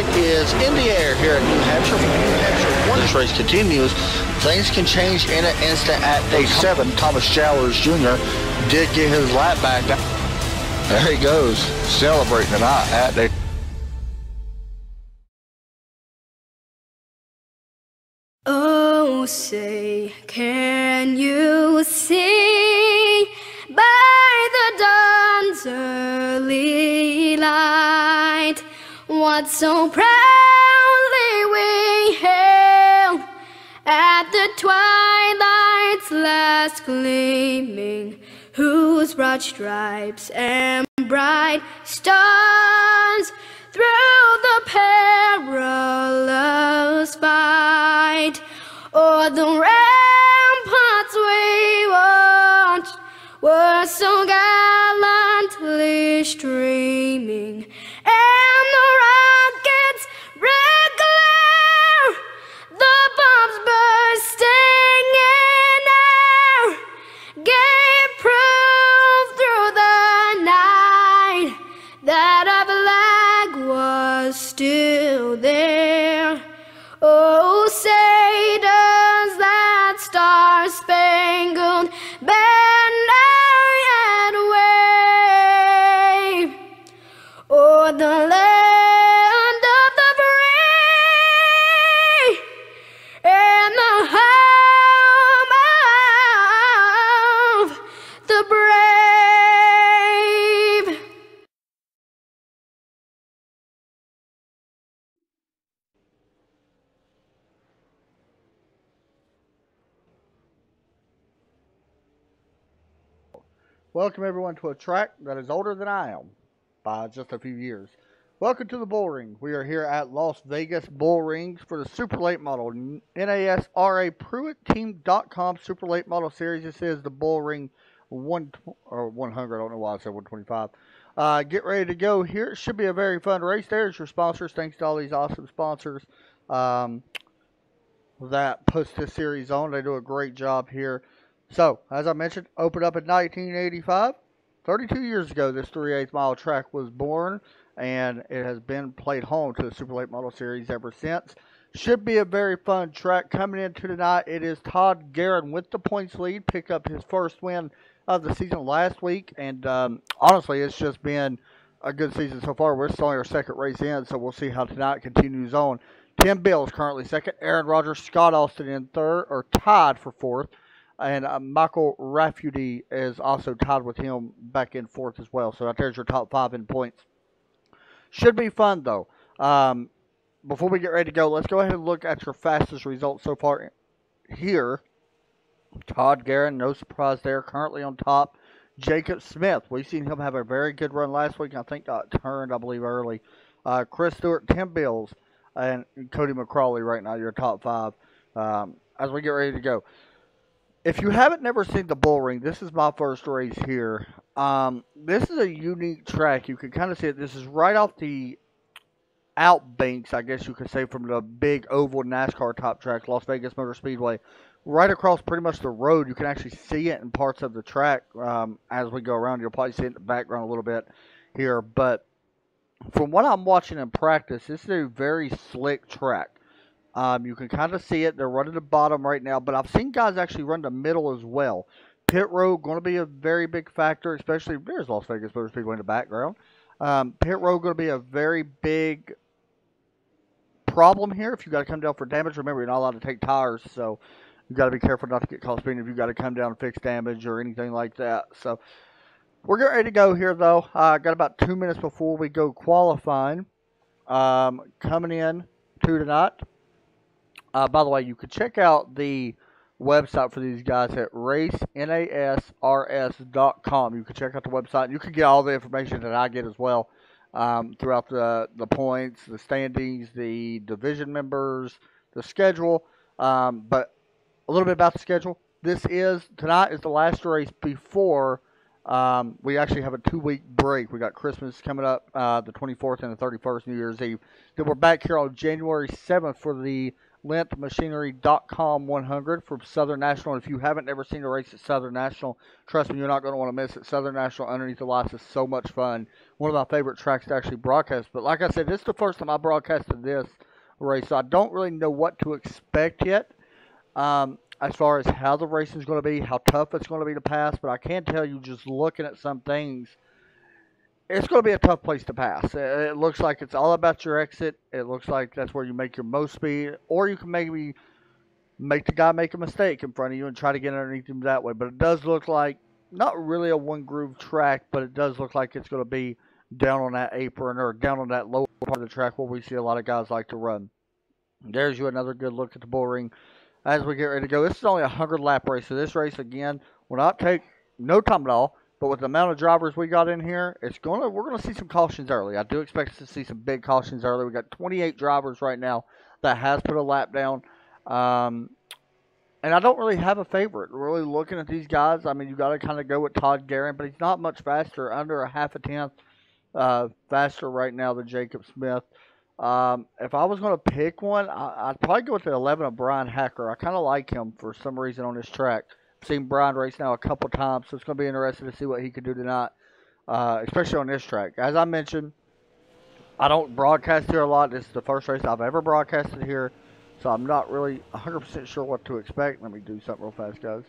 flag is in the air here at New Hampshire. New Hampshire, once this race continues, things can change in an instant at day 7. Thomas Jowers Jr. did get his lap back. There he goes, celebrating tonight at day. Oh, say, can you see by the dawn's early light what so proudly we hailed at the twilight's last gleaming, whose broad stripes and bright stars through the perilous fight o'er the ramparts we watched were so gallantly streaming, and the rockets red glare, the bombs bursting in air, gave proof through the night that our flag was still there. Oh, say does that star-spangled banner yet wave o'er the land of the free and the home of the brave. Welcome everyone to a track that is older than I am by just a few years. Welcome to the Bullring. We are here at Las Vegas Bull Rings for the Super Late Model NASRA PruittTeam.com Super Late Model Series. This is the Bullring 100. I don't know why I said 125. Get ready to go here. It should be a very fun race. There's your sponsors. Thanks to all these awesome sponsors that puts this series on. They do a great job here. So, as I mentioned, opened up in 1985. 32 years ago, this 3/8 mile track was born, and it has been played home to the Super Late Model Series ever since. Should be a very fun track. Coming into tonight, it is Todd Guerin with the points lead. Picked up his first win of the season last week, and honestly, it's just been a good season so far. We're still only our second race in, so we'll see how tonight continues on. Tim Bills currently second. Aaron Rodgers, Scott Austin in third, or tied for fourth. And Michael Rafferty is also tied with him back in fourth as well. So right there's your top 5 in points. Should be fun, though. Before we get ready to go, let's go ahead and look at your fastest results so far here. Todd Guerin, no surprise there, currently on top. Jacob Smith, we've seen him have a very good run last week. I think got turned, I believe, early. Chris Stewart, Tim Bills, and Cody McCrawley right now, your top 5 as we get ready to go. If you haven't never seen the Bull Ring, this is my first race here. This is a unique track. You can kind of see it. This is right off the outbanks, I guess you could say, from the big oval NASCAR top track, Las Vegas Motor Speedway. Right across pretty much the road. You can actually see it in parts of the track as we go around. You'll probably see it in the background a little bit here. But from what I'm watching in practice, this is a very slick track. You can kind of see it. They're running the bottom right now, but I've seen guys actually run the middle as well. Pit road going to be a very big factor, especially there's Las Vegas Motor Speedway in the background. Pit road going to be a very big problem here. If you got to come down for damage, remember you're not allowed to take tires, so you got to be careful not to get caught speeding if you got to come down and fix damage or anything like that. So we're getting ready to go here, though. Got about 2 minutes before we go qualifying. Coming in to tonight. By the way, you could check out the website for these guys at racenasrs.com. You can check out the website. And you can get all the information that I get as well throughout the points, the standings, the division members, the schedule. But a little bit about the schedule. Tonight is the last race before we actually have a 2-week break. We got Christmas coming up the 24th and the 31st, New Year's Eve. Then we're back here on January 7th for the Bullring100 100 from Southern National. If you haven't ever seen a race at Southern National, trust me, you're not going to want to miss it. Southern National underneath the lights is so much fun. One of my favorite tracks to actually broadcast. But like I said, this is the first time I broadcasted this race, so I don't really know what to expect yet. As far as how the race is going to be, how tough it's going to be to pass, but I can tell you just looking at some things, it's going to be a tough place to pass. It looks like it's all about your exit. It looks like that's where you make your most speed, or you can maybe make the guy make a mistake in front of you and try to get underneath him that way. But it does look like not really a one groove track, but it does look like it's going to be down on that apron or down on that lower part of the track where we see a lot of guys like to run. There's you another good look at the bull ring as we get ready to go. This is only a 100 lap race, so this race again will not take no time at all. But with the amount of drivers we got in here, we're gonna see some cautions early. I do expect to see some big cautions early. We got 28 drivers right now that has put a lap down, and I don't really have a favorite. Really looking at these guys, I mean, you got to kind of go with Todd Guerin, but he's not much faster, under a half a tenth faster right now than Jacob Smith. If I was going to pick one, I'd probably go with the 11 of Brian Hacker. I kind of like him for some reason on this track. I've seen Brian race now a couple times, so it's going to be interesting to see what he can do tonight, especially on this track. As I mentioned, I don't broadcast here a lot. This is the first race I've ever broadcasted here, so I'm not really 100% sure what to expect. Let me do something real fast, guys.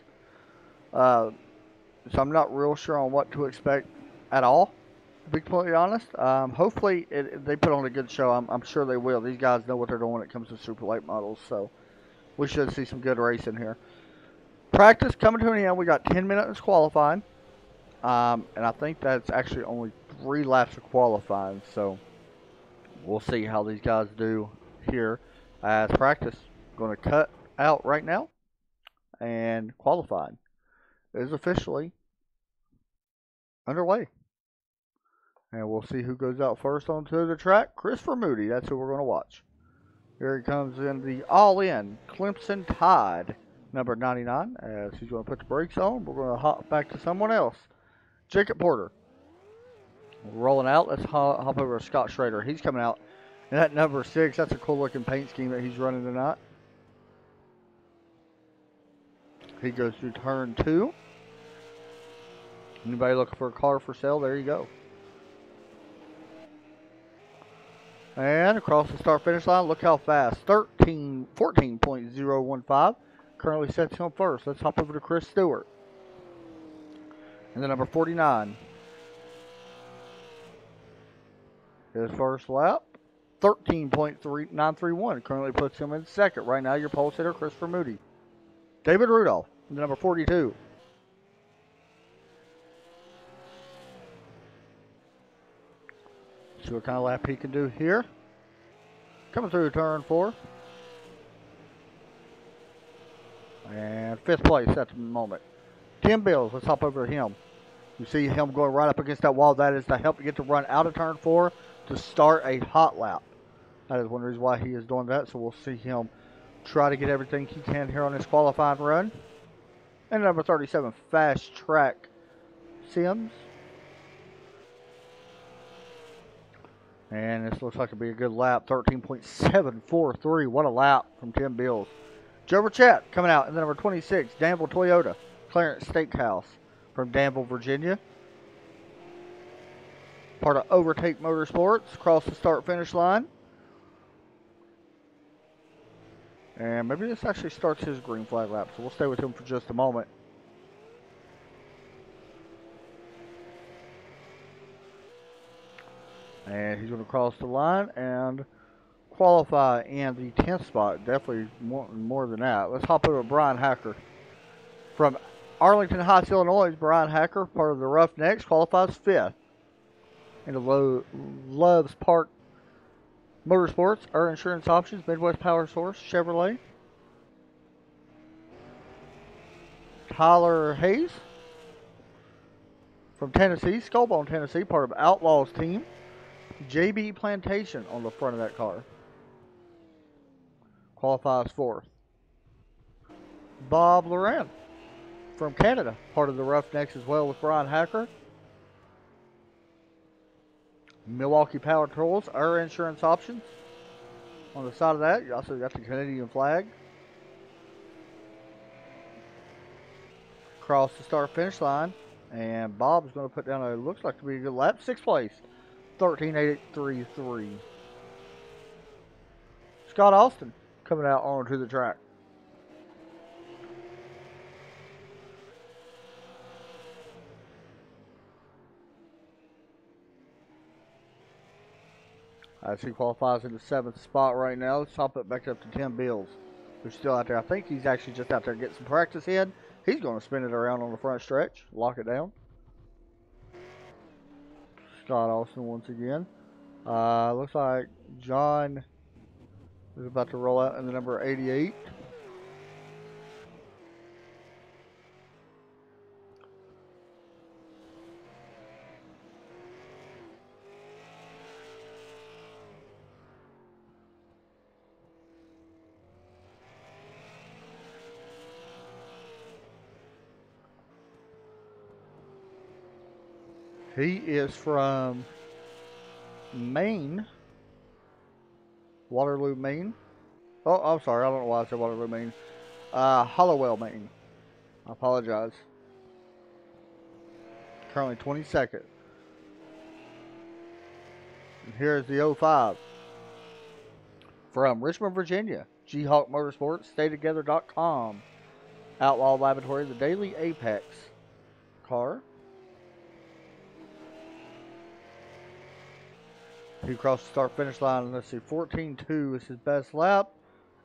So I'm not real sure on what to expect at all, to be completely honest. Hopefully they put on a good show. I'm sure they will. These guys know what they're doing when it comes to super late models, so we should see some good racing here. Practice coming to an end. We got 10 minutes qualifying, and I think that's actually only 3 laps of qualifying, so we'll see how these guys do here as practice. Going to cut out right now, and qualifying is officially underway. And we'll see who goes out first onto the track. Christopher Moody, that's who we're going to watch. Here he comes in the all-in Clemson Tide, number 99, as he's going to put the brakes on. We're going to hop back to someone else. Jacob Porter. Rolling out. Let's hop over to Scott Schrader. He's coming out. And that number 6, that's a cool-looking paint scheme that he's running tonight. He goes through turn 2. Anybody looking for a car for sale? There you go. And across the start-finish line, look how fast. 14.015. Currently sets him first. Let's hop over to Chris Stewart. And the number 49. His first lap. 13.931. Currently puts him in second. Right now, your pole sitter, Christopher Moody. David Rudolph, the number 42. See what kind of lap he can do here. Coming through turn 4. And 5th place at the moment. Tim Bills, let's hop over to him. You see him going right up against that wall. That is to help get to run out of turn 4 to start a hot lap. That is one reason why he is doing that. So we'll see him try to get everything he can here on this qualifying run. And number 37, Fast Track Sims. And this looks like it'll be a good lap. 13.743. What a lap from Tim Bills. Joe Burchett coming out in the number 26, Danville Toyota, Clarence Steakhouse from Danville, Virginia. Part of Overtake Motorsports, across the start-finish line. And maybe this actually starts his green flag lap, so we'll stay with him for just a moment. And he's going to cross the line and qualify in the 10th spot. Definitely more than that. Let's hop over to Brian Hacker. From Arlington Heights, Illinois, Brian Hacker, part of the Roughnecks, qualifies 5th. In the Loves Park Motorsports, our insurance options, Midwest Power Source, Chevrolet. Tyler Hayes from Tennessee, Skullbone, Tennessee, part of Outlaws team. JB Plantation on the front of that car. Qualifies 4th. Bob Loran from Canada, part of the Roughnecks as well with Brian Hacker. Milwaukee Power Tools, our insurance options. On the side of that, you also got the Canadian flag. Across the start-finish line. And Bob's going to put down a, looks like to be a good lap. 6th place. 13.833. Scott Austin coming out onto the track. As he qualifies in the 7th spot right now. Let's hop it back up to Tim Bills, who's still out there. I think he's actually just out there getting some practice in. He's going to spin it around on the front stretch, lock it down. Scott Austin once again. Looks like John is about to roll out in the number 88. He is from Maine. Waterloo, Maine. Oh, I'm sorry. I don't know why I said Waterloo, Maine. Hollowell, Maine. I apologize. Currently 22nd. And here's the 05. From Richmond, Virginia. G-Hawk Motorsports. StayTogether.com. Outlaw Laboratory. The Daily Apex car. He crossed the start-finish line. Let's see, 14.2 is his best lap,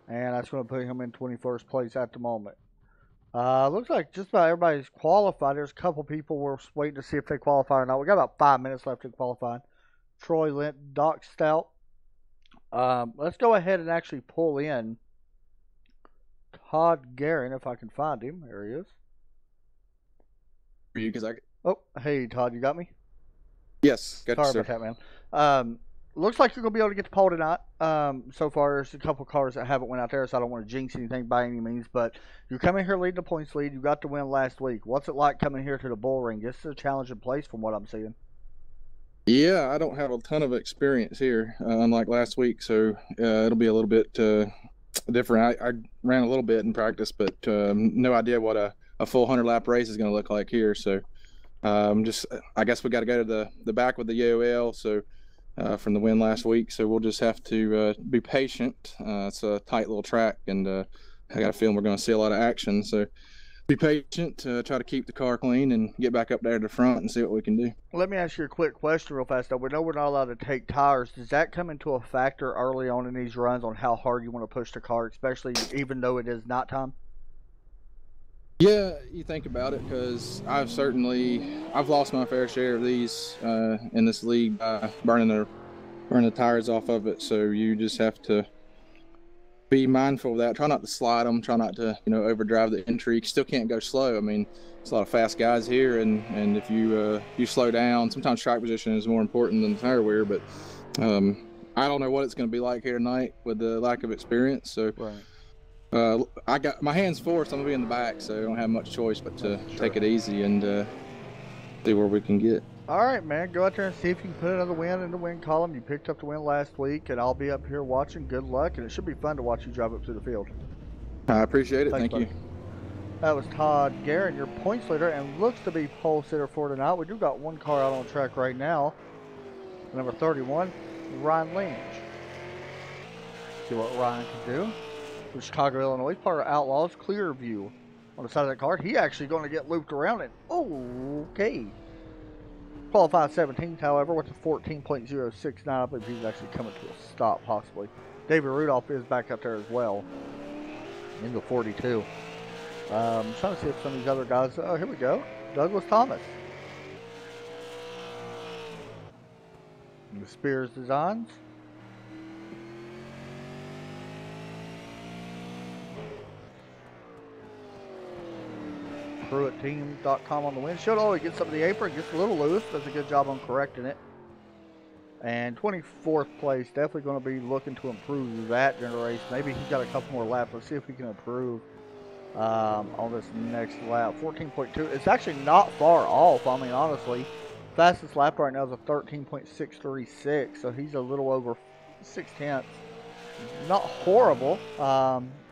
and that's going to put him in 21st place at the moment. Looks like just about everybody's qualified. There's a couple people we're waiting to see if they qualify or not. We got about 5 minutes left to qualify. Troy Lint, Doc Stout. Let's go ahead and actually pull in Todd Guerin, if I can find him. There he is. For you, because Oh, hey, Todd, you got me? Yes, got Sorry you, about that, man. Looks like you're going to be able to get the pole tonight. So far, there's a couple cars that haven't went out there, so I don't want to jinx anything by any means. But you're coming here leading the points lead. You got the win last week. What's it like coming here to the bull ring? This is a challenging place from what I'm seeing. Yeah, I don't have a ton of experience here, unlike last week, so it'll be a little bit different. I ran a little bit in practice, but no idea what a full 100-lap race is going to look like here. So I guess we got to go to the back with the YOL, so from the win last week. So we'll just have to be patient. It's a tight little track, and I got a feeling we're going to see a lot of action. So be patient, try to keep the car clean, and get back up there to the front and see what we can do. Let me ask you a quick question real fast, though. We know we're not allowed to take tires. Does that come into a factor early on in these runs on how hard you want to push the car, especially even though it is nighttime? Yeah, you think about it, because I've lost my fair share of these in this league by burning the tires off of it. So you just have to be mindful of that. Try not to slide them. Try not to overdrive the entry. You still can't go slow. I mean, there's a lot of fast guys here, and if you slow down, sometimes track position is more important than the tire wear. But I don't know what it's going to be like here tonight with the lack of experience. So. Right. I got my hands forced. I'm gonna be in the back, so I don't have much choice but to take it easy and see where we can get. All right, man. Go out there and see if you can put another win in the win column. You picked up the win last week, and I'll be up here watching. Good luck, and it should be fun to watch you drive up through the field. I appreciate it. Thank you. That was Todd Guerin, your points leader, and looks to be pole sitter for tonight. We do got one car out on track right now. Number 31, Ryan Lynch. See what Ryan can do. From Chicago, Illinois, part of Outlaws, clear view on the side of that car. He actually going to get looped around it. Okay. Qualified 17th, however, with a 14.069. I believe he's actually coming to a stop, possibly. David Rudolph is back up there as well in the 42. Trying to see if some of these other guys. Oh, here we go. Douglas Thomas. And the Spears Designs. PruittTeam.com on the windshield. Oh, he gets up to the apron, gets a little loose, does a good job on correcting it. And 24th place, definitely going to be looking to improve that during the race. Maybe he's got a couple more laps. Let's see if we can improve on this next lap. 14.2. It's actually not far off. I mean, honestly, fastest lap right now is a 13.636, so he's a little over 6 tenths not horrible.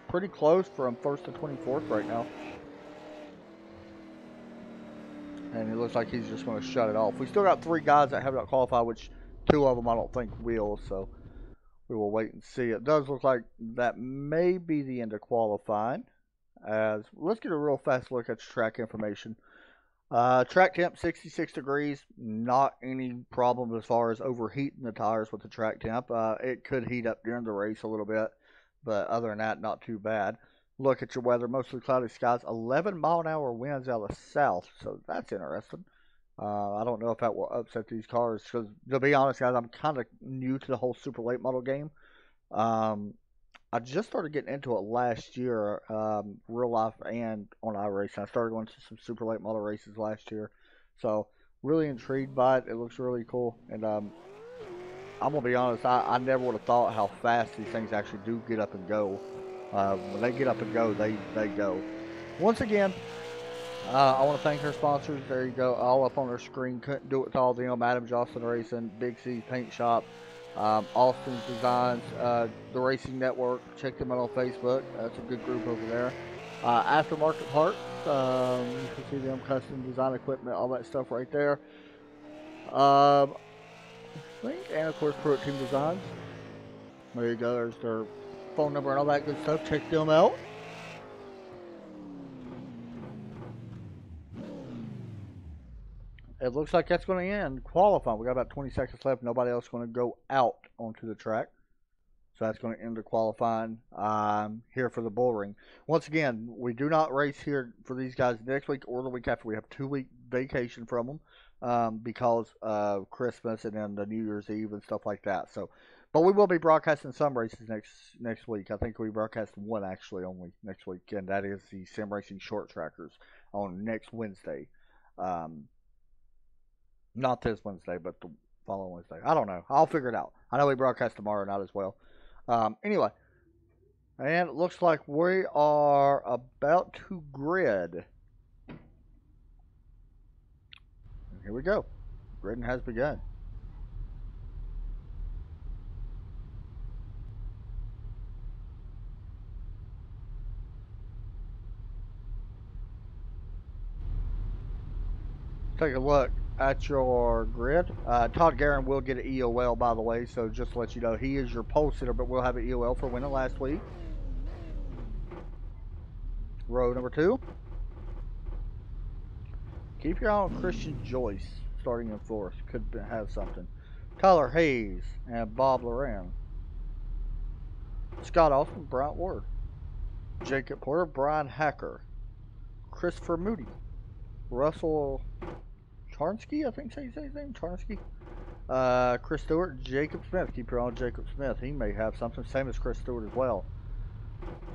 Pretty close from 1st to 24th right now. And it looks like he's just going to shut it off. We still got 3 guys that have not qualified, which 2 of them I don't think will, so we will wait and see. It does look like that may be the end of qualifying. Let's get a real fast look at the track information. Track temp 66 degrees, not any problem as far as overheating the tires with the track temp. It could heat up during the race a little bit, but other than that, not too bad. Look at your weather, mostly cloudy skies, 11 mile an hour winds out of the south, so that's interesting. I don't know if that will upset these cars, because to be honest, guys, I'm kind of new to the whole super late model game. I just started getting into it last year, real life and on iRacing. I started going to some super late model races last year, so really intrigued by it. It looks really cool, and I'm gonna be honest, I never would have thought how fast these things actually do get up and go. When they get up and go, they go. Once again, I want to thank our sponsors. There you go, all up on our screen. Couldn't do it with all of them. Adam Jocelyn Racing, Big C's Paint Shop, Austin's Designs, the Racing Network. Check them out on Facebook. That's a good group over there. Aftermarket Parts. You can see them, custom design equipment, all that stuff right there. And of course, Pruitt Team Designs. There you go. There's their phone number and all that good stuff. Check them out. It looks like that's going to end qualifying. We got about 20 seconds left. Nobody else is going to go out onto the track. So that's going to end the qualifying here for the Bullring. Once again, we do not race here for these guys next week or the week after. We have 2-week vacation from them because of Christmas and then the New Year's Eve and stuff like that. So, but we will be broadcasting some races next week. I think we broadcast one actually only next week, and that is the Sim Racing Short Trackers on next Wednesday. Not this Wednesday, but the following Wednesday. I don't know. I'll figure it out. I know we broadcast tomorrow night as well. Anyway, and it looks like we are about to grid. And here we go. Gridding has begun. Take a look at your grid. Todd Guerin will get an EOL, by the way, so just to let you know, he is your pole sitter, but we'll have an EOL for winning last week. Row number 2. Keep your eye on Christian Joyce starting in 4th. Could have something. Tyler Hayes and Bob Loran. Scott Austin, Bryant Ward. Jacob Porter, Brian Hacker. Christopher Moody. Russell Charnsky, I think say his name, Charnsky. Chris Stewart, Jacob Smith. Keep your eye on Jacob Smith. He may have something. Same as Chris Stewart as well.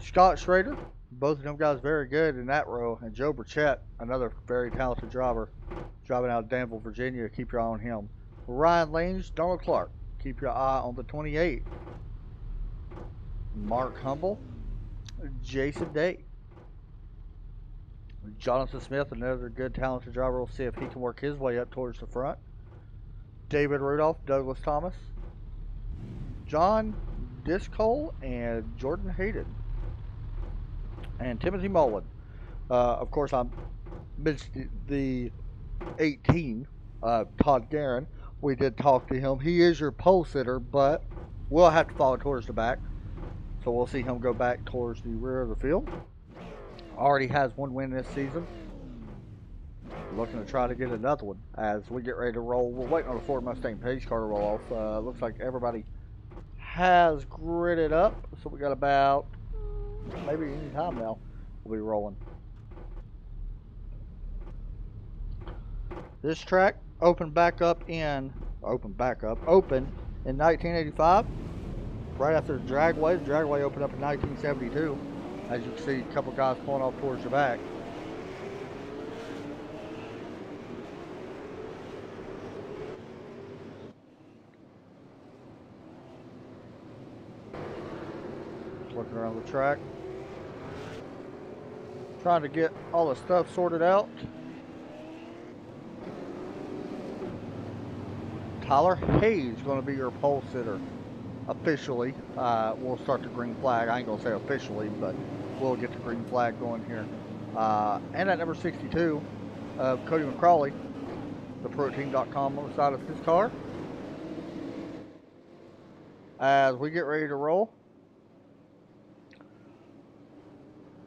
Scott Schrader. Both of them guys very good in that row. And Joe Burchett, another very talented driver, driving out of Danville, Virginia. Keep your eye on him. Ryan Lange, Donald Clark. Keep your eye on the 28. Mark Humble, Jason Day. Jonathan Smith, another good talented driver. We'll see if he can work his way up towards the front. David Rudolph, Douglas Thomas, John Discole, and Jordan Hayden. And Timothy Mullen. Of course, I mentioned the 18, Todd Guerin. We did talk to him. He is your pole sitter, but we'll have to follow towards the back. So we'll see him go back towards the rear of the field. Already has 1 win this season. Looking to try to get another one as we get ready to roll. We're waiting on the Ford Mustang pace car to roll off. Looks like everybody has gridded up. So we got about maybe any time now we'll be rolling. This track opened in 1985. Right after the Dragway. The Dragway opened up in 1972. As you can see, a couple guys pulling off towards the back. Looking around the track. Trying to get all the stuff sorted out. Tyler Hayes is going to be your pole sitter. officially. We'll start the green flag. I ain't going to say officially, but we'll get the green flag going here. And at number 62, Cody McCrawley, the protein.com on the side of his car. As we get ready to roll,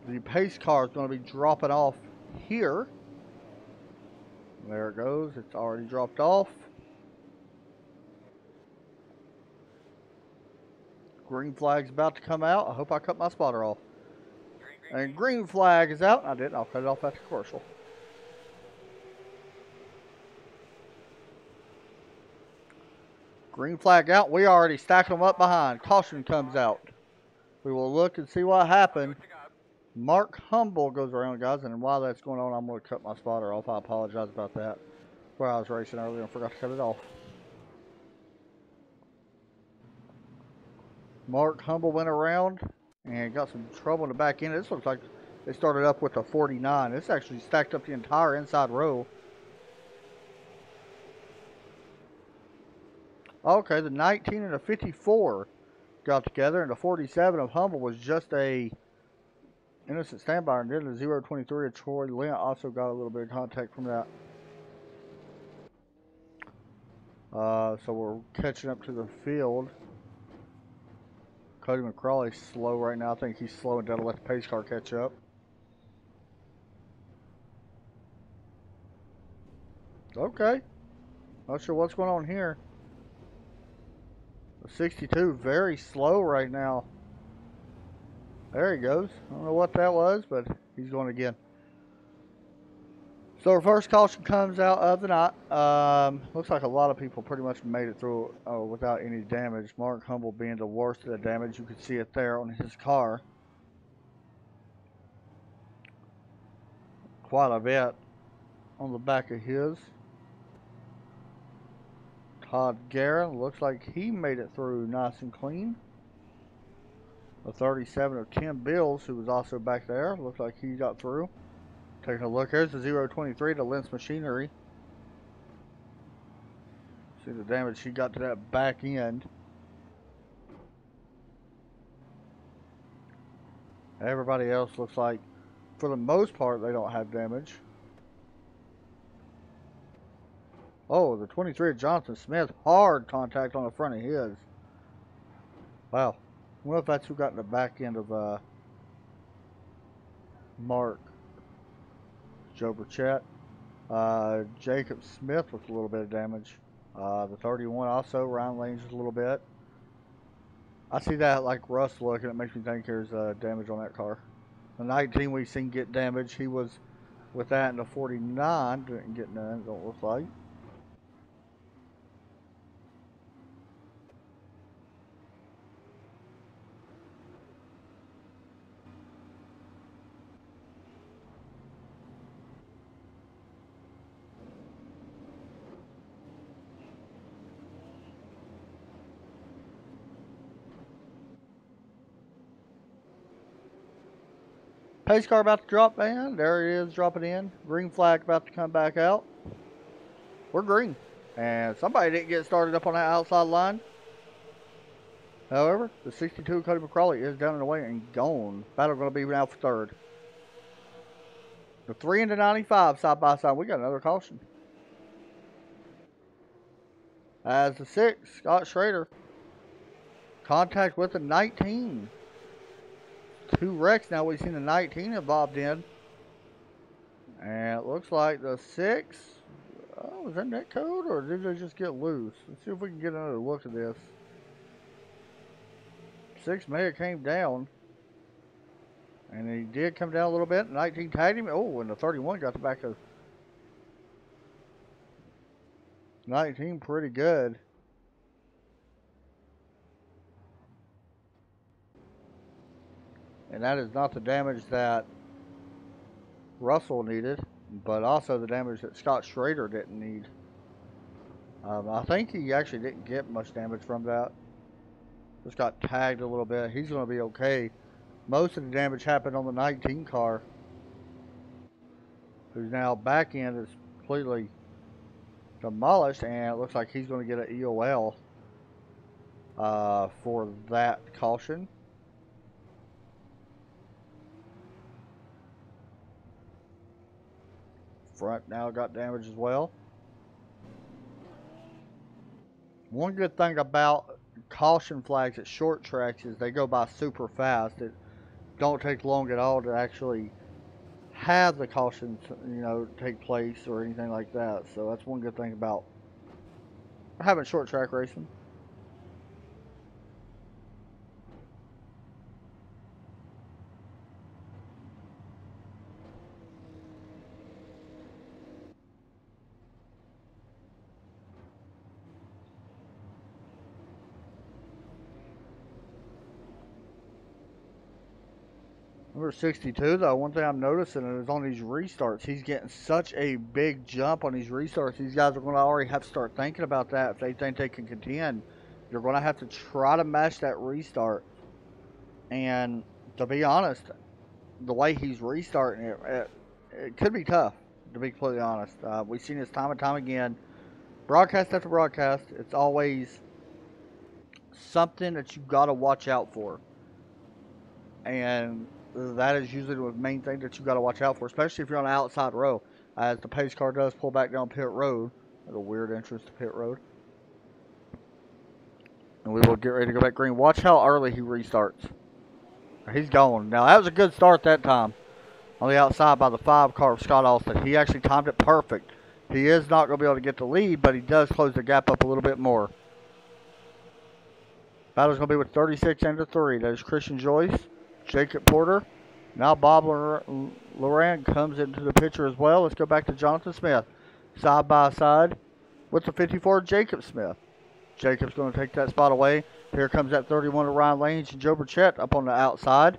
the pace car is going to be dropping off here. There it goes. It's already dropped off. Green flag's about to come out. I hope I cut my spotter off. And green flag is out. I didn't. I'll cut it off at the commercial. Green flag out. We already stacked them up behind. Caution comes out. We will look and see what happened. Mark Humble goes around, guys, and while that's going on, I'm going to cut my spotter off. I apologize about that. Where I was racing earlier and forgot to cut it off. Mark Humble went around and got some trouble in the back end. This looks like they started up with a 49. This actually stacked up the entire inside row. Okay, the 19 and the 54 got together, and the 47 of Humble was just a innocent standby, and then the 023 of Troy Lent also got a little bit of contact from that. So we're catching up to the field. Cody McCrawley's slow right now. I think he's slowing down to let the pace car catch up. Okay. Not sure what's going on here. The 62 very slow right now. There he goes. I don't know what that was, but he's going again. So our first caution comes out of the night. Looks like a lot of people pretty much made it through without any damage. Mark Humble being the worst of the damage. You can see it there on his car. Quite a bit on the back of his. Todd Guerin looks like he made it through nice and clean. The 37 of Tim Bills, who was also back there, looks like he got through. Taking a look, here's the 023 to Lentz Machinery. See the damage he got to that back end. Everybody else looks like, for the most part, they don't have damage. Oh, the 23 of Jonathan Smith, hard contact on the front of his. Wow. I wonder if that's who got in the back end of Mark. Joe Burchett. Jacob Smith with a little bit of damage. The 31 also, Ryan Lanes a little bit. I see that like Russ look, and it makes me think there's damage on that car. The 19 we've seen get damage. He was with that in the 49. Didn't get none, don't look like. Pace car about to drop in. There it is, dropping in. Green flag about to come back out. We're green. And somebody didn't get started up on that outside line. However, the 62 Cody McCrawley is down and away and gone. Battle going to be now for third. The 3 and the 95 side by side. We got another caution. As the 6, Scott Schrader. Contact with the 19. 2 wrecks now. We've seen the 19 involved in. And it looks like the 6. Oh, was that net code or did they just get loose? Let's see if we can get another look at this. 6 may have came down. And he did come down a little bit. 19 tagged him. Oh, and the 31 got the back of 19 pretty good. And that is not the damage that Russell needed, but also the damage that Scott Schrader didn't need. I think he actually didn't get much damage from that. Just got tagged a little bit. He's going to be okay. Most of the damage happened on the 19 car, whose now back end is completely demolished, and it looks like he's going to get an EOL. for that caution. Front now got damage as well. One good thing about caution flags at short tracks is they go by super fast. It don't take long at all to actually have the cautions, take place or anything like that. So that's one good thing about having short track racing. Number 62, though, one thing I'm noticing is on these restarts, he's getting such a big jump on these restarts. These guys are going to already have to start thinking about that if they think they can contend. You're going to have to try to match that restart. And to be honest, the way he's restarting it could be tough, to be completely honest. We've seen this time and time again. Broadcast after broadcast, it's always something that you've got to watch out for. And that is usually the main thing that you got to watch out for, especially if you're on the outside row. As the pace car does pull back down pit road, a weird entrance to pit road. And we will get ready to go back green. Watch how early he restarts. He's going. Now, that was a good start that time on the outside by the 5 car of Scott Austin. He actually timed it perfect. He is not going to be able to get the lead, but he does close the gap up a little bit more. Battle's going to be with 36 into 3. That is Christian Joyce, Jacob Porter. Now Bob Loran comes into the picture as well. Let's go back to Jonathan Smith. Side by side with the 54, Jacob Smith. Jacob's going to take that spot away. Here comes that 31 of Ryan Lange and Joe Burchett up on the outside.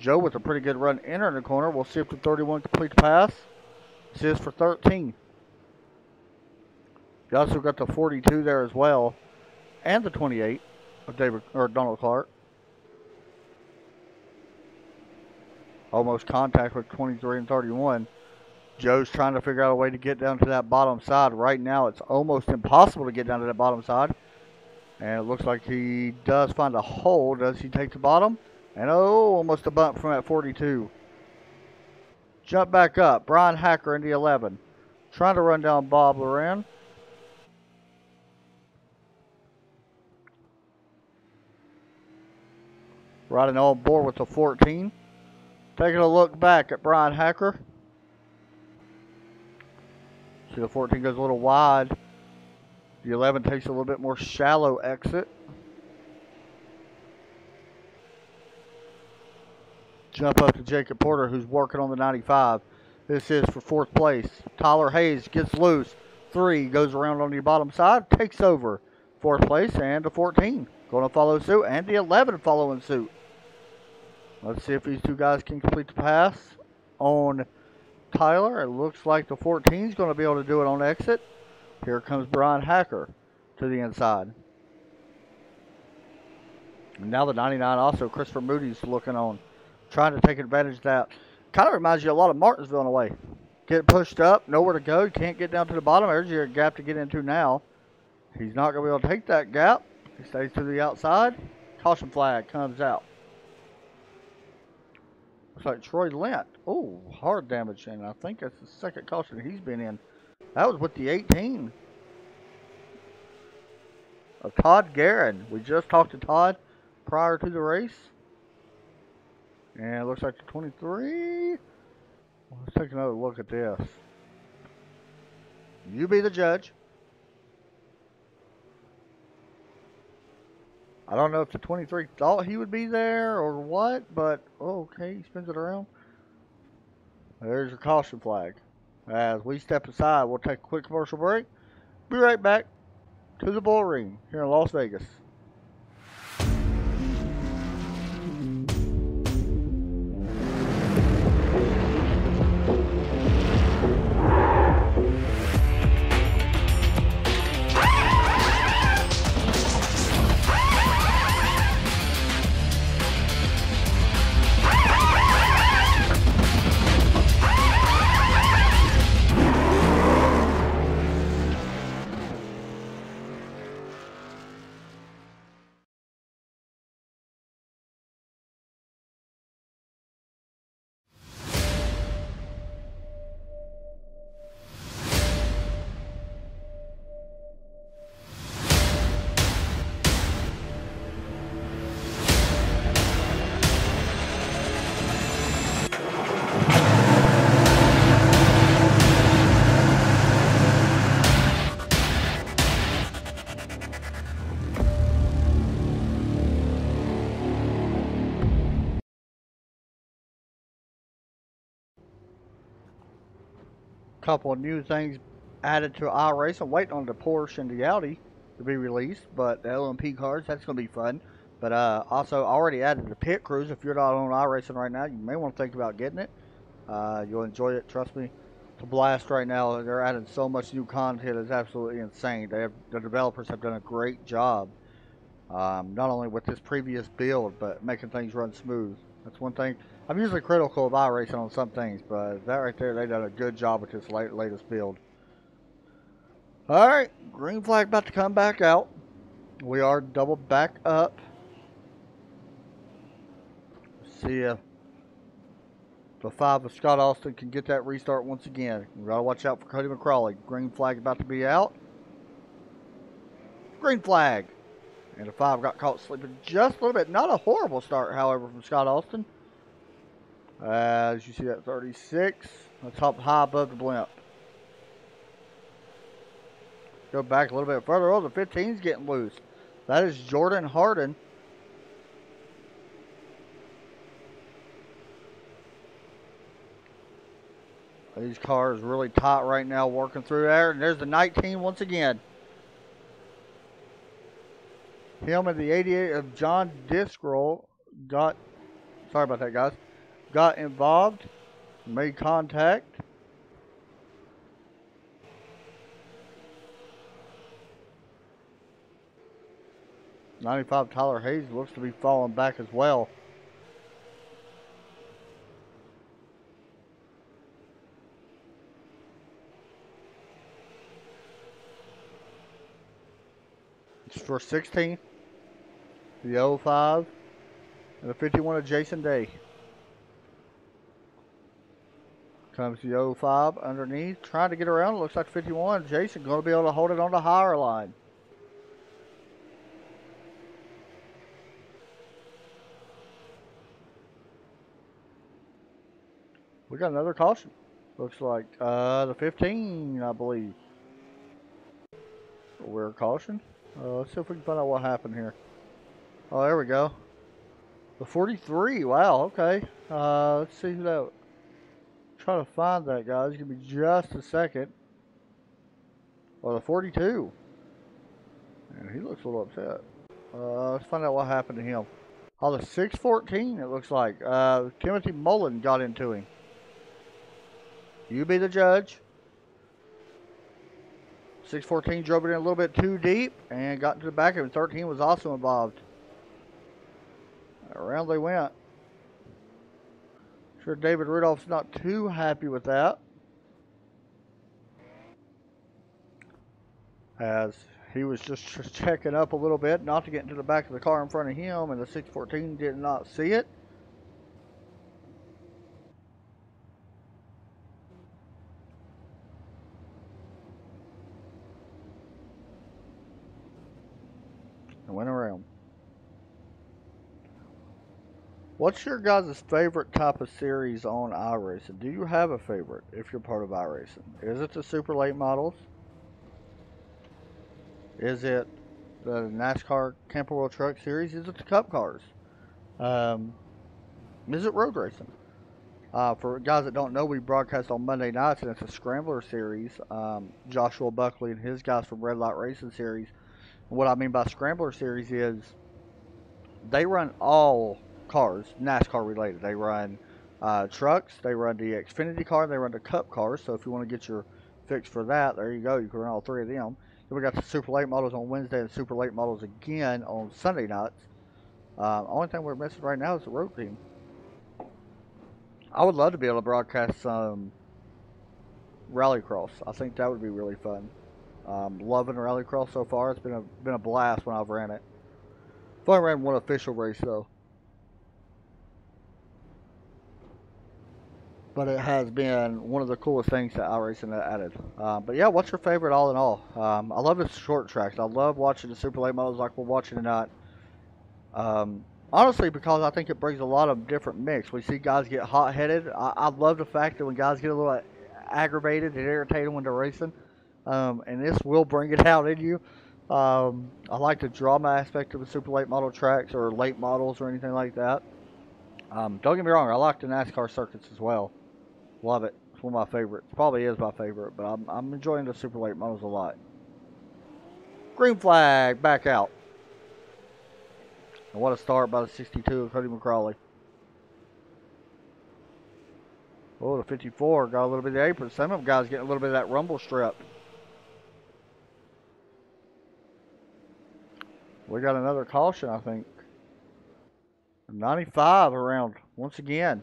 Joe with a pretty good run entering the corner. We'll see if the 31 completes the pass. This is for 13. You also got the 42 there as well. And the 28 of Donald Clark. Almost contact with 23 and 31. Joe's trying to figure out a way to get down to that bottom side. Right now, it's almost impossible to get down to that bottom side. And it looks like he does find a hole. Does he take the bottom? And almost a bump from that 42. Jump back up. Brian Hacker in the 11. Trying to run down Bob Loran. Riding on board with the 14. Taking a look back at Brian Hacker. See, the 14 goes a little wide. The 11 takes a little bit more shallow exit. Jump up to Jacob Porter, who's working on the 95. This is for 4th place. Tyler Hayes gets loose. 3 goes around on the bottom side, takes over 4th place, and the 14 going to follow suit, and the 11 following suit. Let's see if these two guys can complete the pass on Tyler. It looks like the 14 is going to be able to do it on exit. Here comes Brian Hacker to the inside. And now the 99 also, Christopher Moody's looking on, trying to take advantage of that. Kind of reminds you a lot of Martinsville in a way. Get pushed up, nowhere to go, can't get down to the bottom. There's your gap to get into now. He's not going to be able to take that gap. He stays to the outside. Caution flag comes out. Looks like Troy Lent. Oh, hard damage, and I think that's the second caution he's been in. That was with the 18 of Todd Guerin. We just talked to Todd prior to the race. And it looks like the 23. Let's take another look at this. You be the judge. I don't know if the 23 thought he would be there or what, but okay, he spins it around. There's your caution flag. As we step aside, we'll take a quick commercial break. Be right back to the Bull Ring here in Las Vegas. couple of new things added to iRace. I'm waiting on the Porsche and the Audi to be released, but the LMP cars, that's going to be fun. But also, I already added the pit crews. If you're not on iRacing right now, you may want to think about getting it. You'll enjoy it, trust me. It's a blast right now. They're adding so much new content. It's absolutely insane. The developers have done a great job, not only with this previous build, but making things run smooth. That's one thing. I'm usually critical of iRacing on some things, but that right there, they've done a good job with this latest build. Alright, green flag about to come back out. We are double back up. See if the 5 of Scott Austin can get that restart once again. We gotta watch out for Cody McCrawley. Green flag about to be out. Green flag. And the 5 got caught sleeping just a little bit. Not a horrible start, however, from Scott Austin. As you see that 36. Let's hop high above the blimp. Go back a little bit further. Oh, the 15's getting loose. That is Jordan Harden. These cars really tight right now, working through there. And there's the 19 once again. Him and the 88 of John Discroll got, sorry about that, guys, got involved, made contact. '95 Tyler Hayes looks to be falling back as well. It's for 16, the 05, and the 51 of Jason Day. Comes the 05 underneath, trying to get around. Looks like 51. Jason going to be able to hold it on the higher line. We got another caution. Looks like the 15, I believe. We're caution. Let's see if we can find out what happened here. Oh, there we go. The 43. Wow. Okay. Let's see who that. Try to find that, guys. Give me just a second. Oh, the 42. And he looks a little upset. Let's find out what happened to him. Oh, the 614. It looks like Timothy Mullen got into him. You be the judge. 614 drove it in a little bit too deep and got into the back of him. 13 was also involved. Around they went. Sure, David Rudolph's not too happy with that, as he was just checking up a little bit, not to get into the back of the car in front of him, and the 614 did not see it. And went around. What's your guys' favorite type of series on iRacing? Do you have a favorite if you're part of iRacing? Is it the super late models? Is it the NASCAR Camper World Truck Series? Is it the Cup cars? Is it road racing? For guys that don't know, we broadcast on Monday nights, and it's a Scrambler series. Joshua Buckley and his guys from Red Light Racing Series. And what I mean by Scrambler series is they run all cars, NASCAR related. They run trucks, they run the Xfinity car, they run the Cup cars. So if you want to get your fix for that, there you go. You can run all three of them. Then we got the super late models on Wednesday and super late models again on Sunday nights. Only thing we're missing right now is the road team. I would love to be able to broadcast some rallycross. I think that would be really fun. Loving rallycross so far. It's been a blast when I've ran it. I've only ran one official race though, but it has been one of the coolest things that iRacing added. But yeah, what's your favorite all in all? I love the short tracks. I love watching the super late models like we're watching tonight. Honestly, because I think it brings a lot of different mix. We see guys get hot-headed. I love the fact that when guys get a little aggravated and irritated when they're racing, and this will bring it out in you. I like the drama aspect of the super late model tracks or late models or anything like that. Don't get me wrong, I like the NASCAR circuits as well. Love it. one of my favorites. Probably is my favorite, but I'm enjoying the super late models a lot. Green flag, back out. And what a start by the 62 of Cody McCrawley. Oh, the 54 got a little bit of the apron. Some of them guys getting a little bit of that rumble strip. We got another caution, I think. 95 around once again.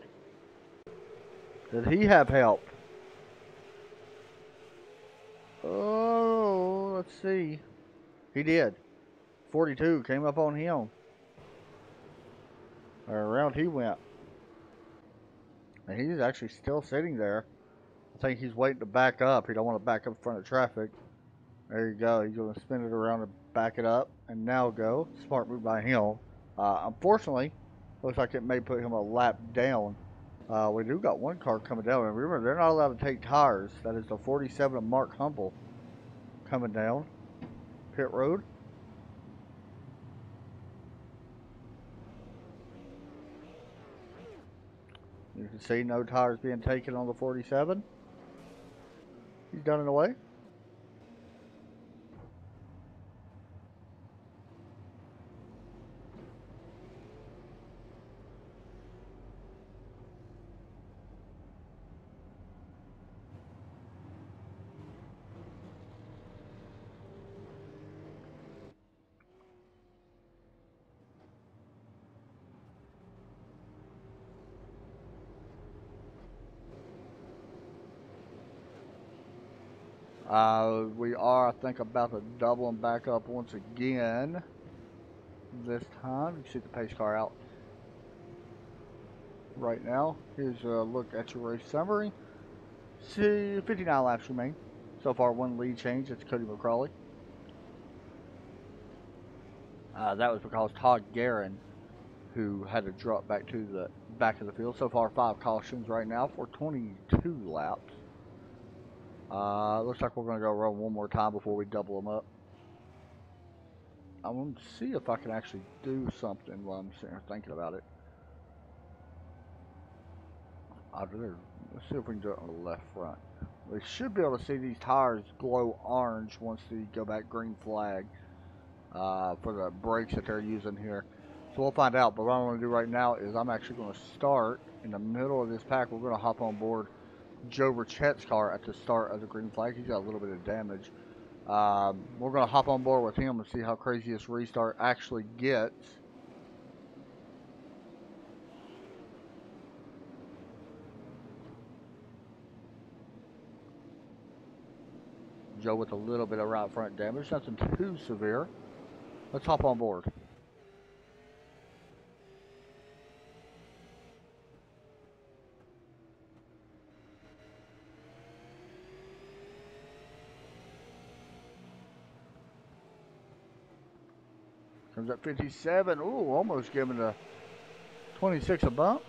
Did he have help? Oh, let's see. He did. 42 came up on him. Or around he went. And he's actually still sitting there. I think he's waiting to back up. He don't want to back up in front of traffic. There you go. He's going to spin it around and back it up. And now go. Smart move by him. Unfortunately, looks like it may put him a lap down. We do got one car coming down. And remember, they're not allowed to take tires. That is the 47 of Mark Humble coming down pit road. You can see no tires being taken on the 47. He's done it away. We are, I think, about to double them back up once again. This time, you see the pace car out right now. Here's a look at your race summary. See, 59 laps remain. So far, one lead change. It's Cody McCrawley. That was because Todd Guerin, who had to drop back to the back of the field. So far, 5 cautions right now for 22 laps. Looks like we're going to go run one more time before we double them up. I'm going to see if I can actually do something while I'm sitting here thinking about it. Let's see if we can do it on the left front. We should be able to see these tires glow orange once they go back green flag for the brakes that they're using here. So we'll find out. But what I'm going to do right now is I'm actually going to start in the middle of this pack. We're going to hop on board Joe Richette's car at the start of the green flag. He's got a little bit of damage. We're going to hop on board with him and see how crazy this restart actually gets. Joe with a little bit of right front damage, nothing too severe. Let's hop on board. Comes up 57. Ooh, almost giving the 26 a bump.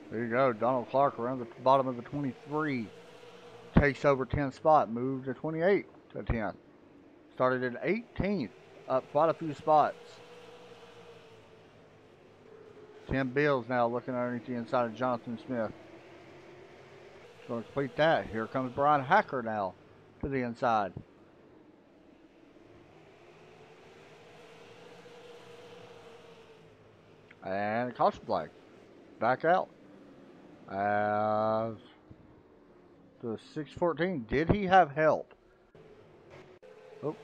There you go. Donald Clark around the bottom of the 23. Takes over 10th spot. Moved to 28 to 10th. Started in 18th. Up quite a few spots. Tim Bills now looking underneath the inside of Jonathan Smith. Going to complete that. Here comes Brian Hacker now to the inside. And caution flag. Back out. As the 614. Did he have help? Oh,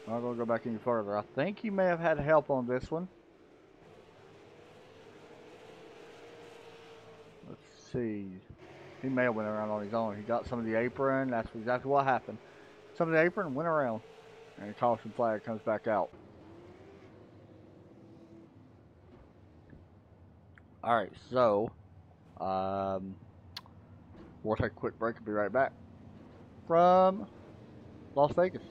I'm not going to go back any further. I think he may have had help on this one. Let's see. He may have went around on his own. He got some of the apron. That's exactly what happened. Some of the apron went around. And the caution flag comes back out. Alright, so we'll take a quick break and be right back from Las Vegas.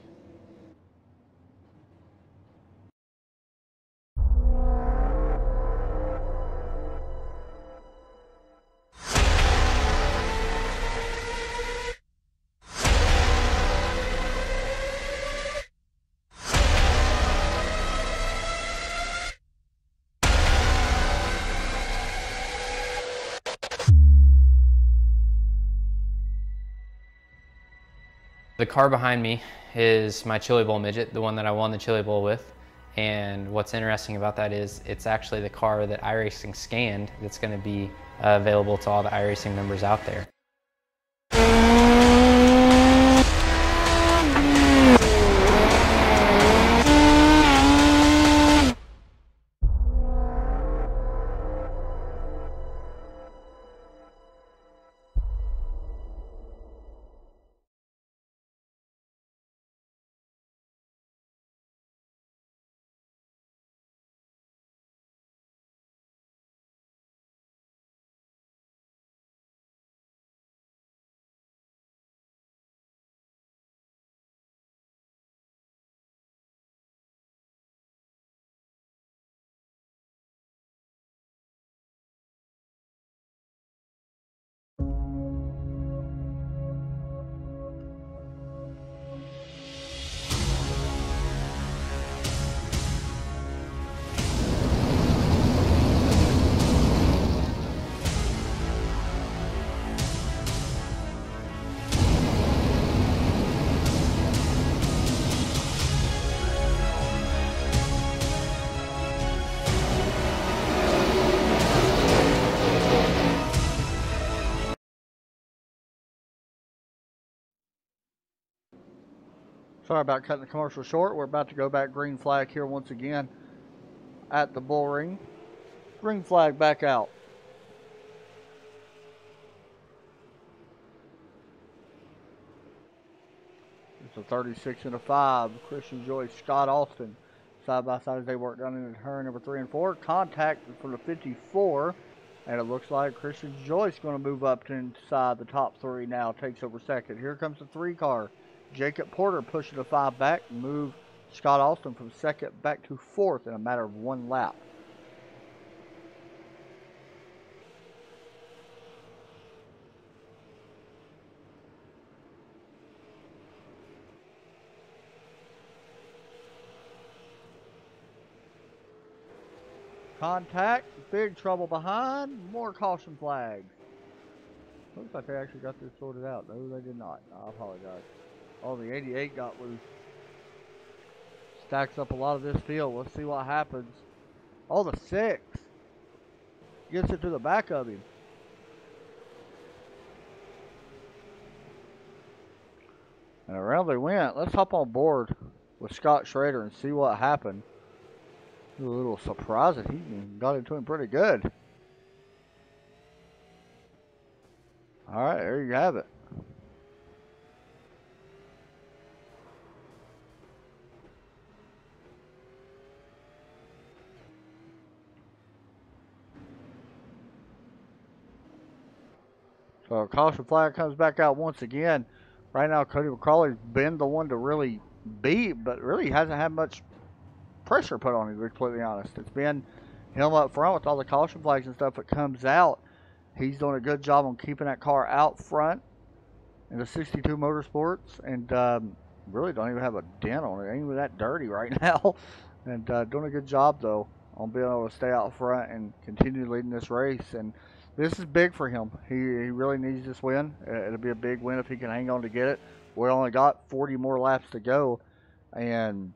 The car behind me is my Chili Bowl midget, the one that I won the Chili Bowl with. And what's interesting about that is it's actually the car that iRacing scanned that's going to be available to all the iRacing members out there. Sorry about cutting the commercial short. We're about to go back green flag here once again at the bull ring. Green flag back out. It's a 36 and a 5. Christian Joyce, Scott Austin, side by side as they work down into turn number 3 and 4. Contact from the 54. And it looks like Christian Joyce going to move up to inside the top 3 now. Takes over second. Here comes the 3 car. Jacob Porter pushing the 5 back. Move Scott Austin from second back to 4th in a matter of 1 lap. Contact, big trouble behind, more caution flags. Looks like they actually got this sorted out. No, they did not. I apologize. Oh, the 88 got loose. Stacks up a lot of this field. Let's see what happens. Oh, the 6 gets it to the back of him. And around they went. Let's hop on board with Scott Schrader and see what happened. A little surprised that he got into him pretty good. All right, there you have it. So caution flag comes back out once again. Right now, Cody McCrawley's been the one to really beat, but really hasn't had much pressure put on him, to be completely honest. It's been him up front with all the caution flags and stuff that comes out. He's doing a good job on keeping that car out front in the 62 Motorsports, and really don't even have a dent on it. Ain't even that dirty right now. And doing a good job, though, on being able to stay out front and continue leading this race. And this is big for him. He really needs this win. It'll be a big win if he can hang on to get it. We only got 40 more laps to go, and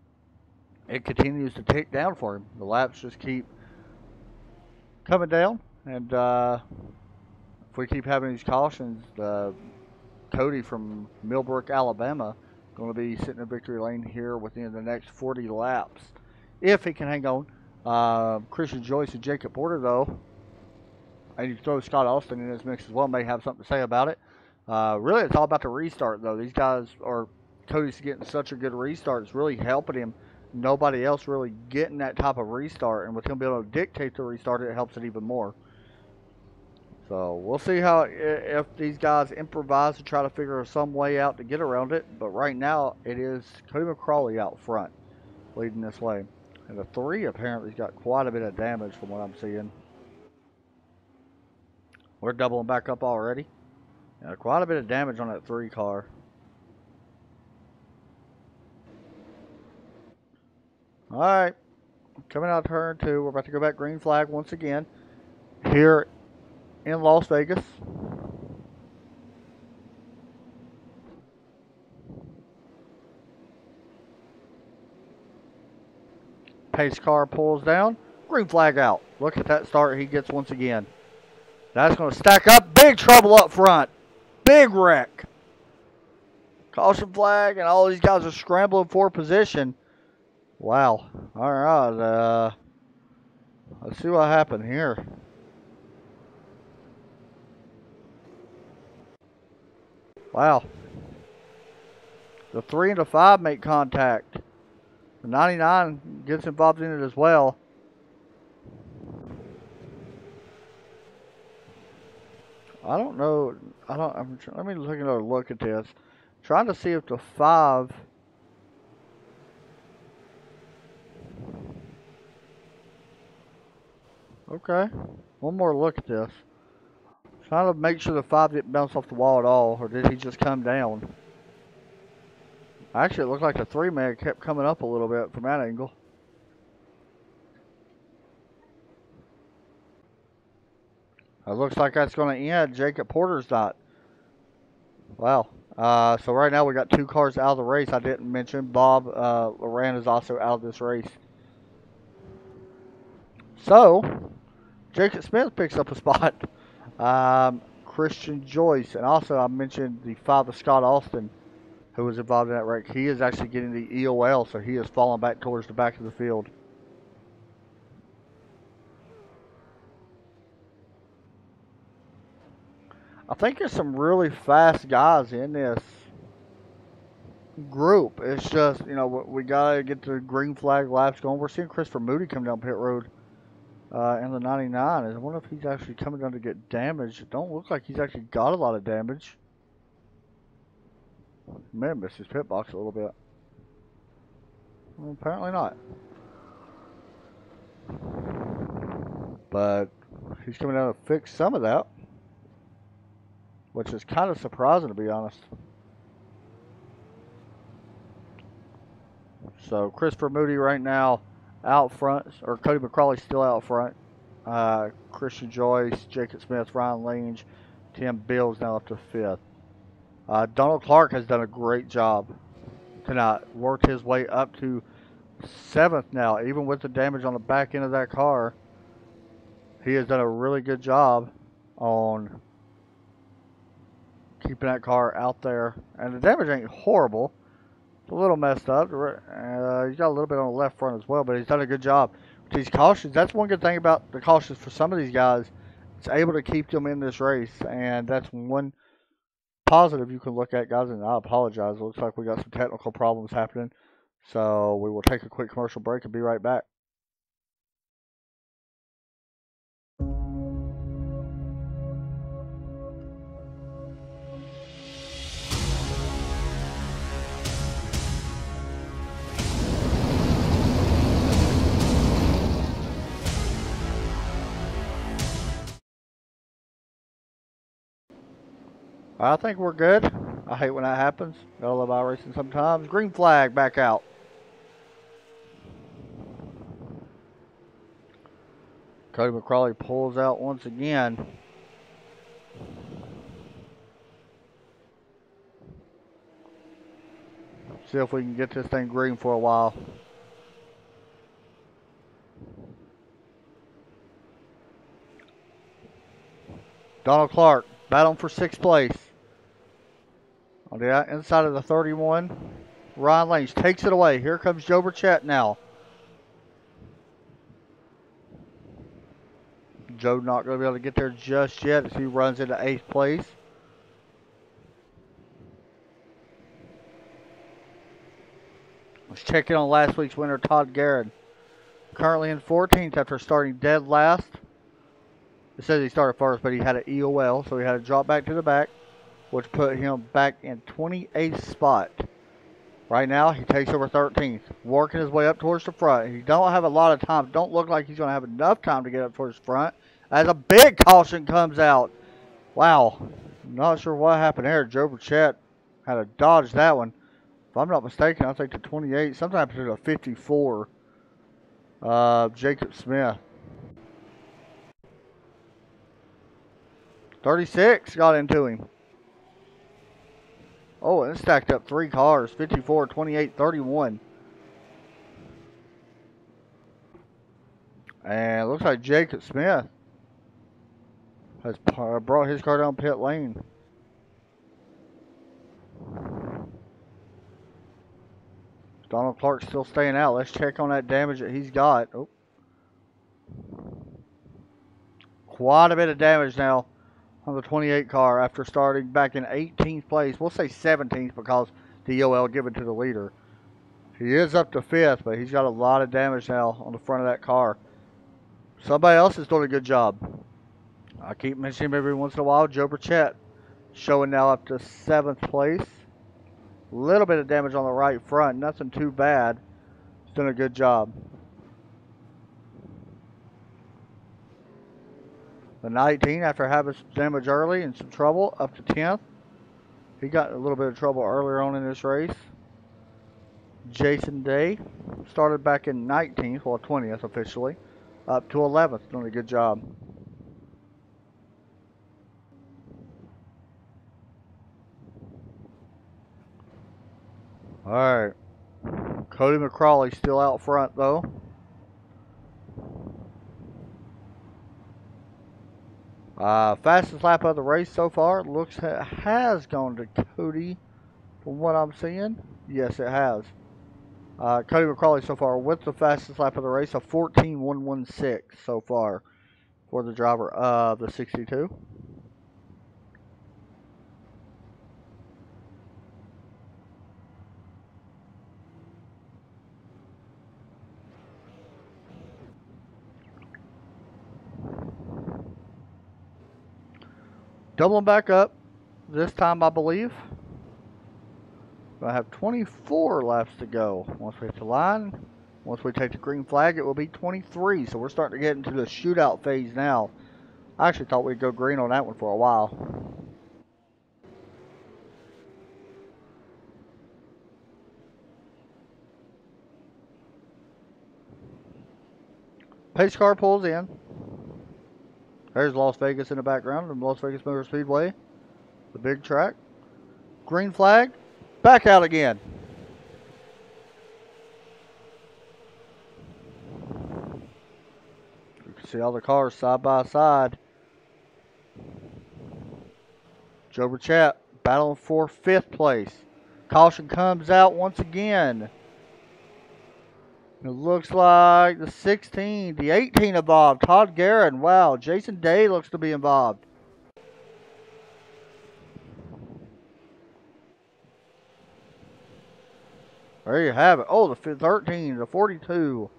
it continues to tick down for him. The laps just keep coming down, and if we keep having these cautions, Cody from Millbrook, Alabama, going to be sitting in victory lane here within the next 40 laps, if he can hang on. Christian Joyce and Jacob Porter, though, and you throw Scott Austin in this mix as well, may have something to say about it. Really, it's all about the restart, though. These guys, or Cody's getting such a good restart, it's really helping him. Nobody else really getting that type of restart, and with him being able to dictate the restart, it helps it even more. So we'll see how, if these guys improvise to try to figure some way out to get around it. But right now, it is Cody McCrawley out front, leading this way. And the 3 apparently has got quite a bit of damage from what I'm seeing. We're doubling back up already. Yeah, quite a bit of damage on that 3 car. Alright, coming out of turn 2, we're about to go back green flag once again here in Las Vegas. Pace car pulls down. Green flag out. Look at that start he gets once again. That's going to stack up. Big trouble up front. Big wreck. Caution flag, and all these guys are scrambling for position. Wow. All right. Let's see what happened here. Wow. The 3 and the 5 make contact. The 99 gets involved in it as well. I don't know. Let me take another look at this. Trying to see if the 5. Okay. One more look at this. Trying to make sure the 5 didn't bounce off the wall at all, or did he just come down? Actually, it looked like the 3-man kept coming up a little bit from that angle. It looks like that's going to end Jacob Porter's dot. Wow. So right now we got 2 cars out of the race. I didn't mention Bob Loran is also out of this race. So Jacob Smith picks up a spot. Christian Joyce, and also I mentioned the 5 of Scott Austin, who was involved in that wreck. He is actually getting the EOL, so he is falling back towards the back of the field. I think there's some really fast guys in this group. It's just, you know, we got to get the green flag laps going. We're seeing Christopher Moody come down pit road in the 99. I wonder if he's actually coming down to get damage. It don't look like he's actually got a lot of damage. May have missed his pit box a little bit. Well, apparently not. But he's coming down to fix some of that, which is kind of surprising, to be honest. So Christopher Moody right now out front, or Cody McCrawley still out front. Christian Joyce, Jacob Smith, Ryan Lange, Tim Bills now up to 5th. Donald Clark has done a great job tonight. Worked his way up to 7th now, even with the damage on the back end of that car. He has done a really good job on keeping that car out there. And the damage ain't horrible. It's a little messed up. He's got a little bit on the left front as well, but he's done a good job with these cautions. That's one good thing about the cautions for some of these guys. It's able to keep them in this race, and that's one positive you can look at, guys. And I apologize. It looks like we got some technical problems happening. So we will take a quick commercial break and be right back. I think we're good. I hate when that happens. Gotta love iRacing sometimes. Green flag back out. Cody McCrawley pulls out once again. See if we can get this thing green for a while. Donald Clark battling for 6th place. On the inside of the 31, Ryan Lange takes it away. Here comes Joe Burchett now. Joe not going to be able to get there just yet as he runs into 8th place. Let's check in on last week's winner, Todd Garrett. Currently in 14th after starting dead last. It says he started first, but he had an EOL, so he had to drop back to the back, which put him back in 28th spot. Right now, he takes over 13th, working his way up towards the front. He don't have a lot of time. Don't look like he's going to have enough time to get up towards the front as a big caution comes out. Wow. Not sure what happened there. Joe Burchett had to dodge that one. If I'm not mistaken, I think the 28, sometimes there's a 54. Jacob Smith. 36 got into him. Oh, and it stacked up 3 cars. 54, 28, 31. And it looks like Jacob Smith has brought his car down pit lane. Donald Clark still staying out. Let's check on that damage that he's got. Oh. Quite a bit of damage now on the 28 car after starting back in 18th place. We'll say 17th because DOL given to the leader. He is up to 5th, but he's got a lot of damage now on the front of that car. Somebody else is doing a good job. I keep mentioning him every once in a while. Joe Burchett showing now up to 7th place. A little bit of damage on the right front. Nothing too bad. He's doing a good job. The 19, after having some damage early and some trouble, up to 10th. He got a little bit of trouble earlier on in this race. Jason Day started back in 19th, well 20th officially, up to 11th. Doing a good job. Alright. Cody McCrawley still out front though. Fastest lap of the race so far looks has gone to Cody from what I'm seeing. Yes, it has. Cody McCrawley so far with the fastest lap of the race, a 14.116 so far for the driver of the 62. Doubling back up this time, I believe. I have 24 laps to go. Once we hit the line, once we take the green flag, it will be 23. So we're starting to get into the shootout phase now. I actually thought we'd go green on that one for a while. Pace car pulls in. There's Las Vegas in the background, and Las Vegas Motor Speedway, the big track. Green flag, back out again. You can see all the cars side by side. Joe Burchett battling for 5th place. Caution comes out once again. It looks like the 16, the 18 involved. Todd Guerin. Wow, Jason Day looks to be involved. There you have it. Oh, the 13, the 42.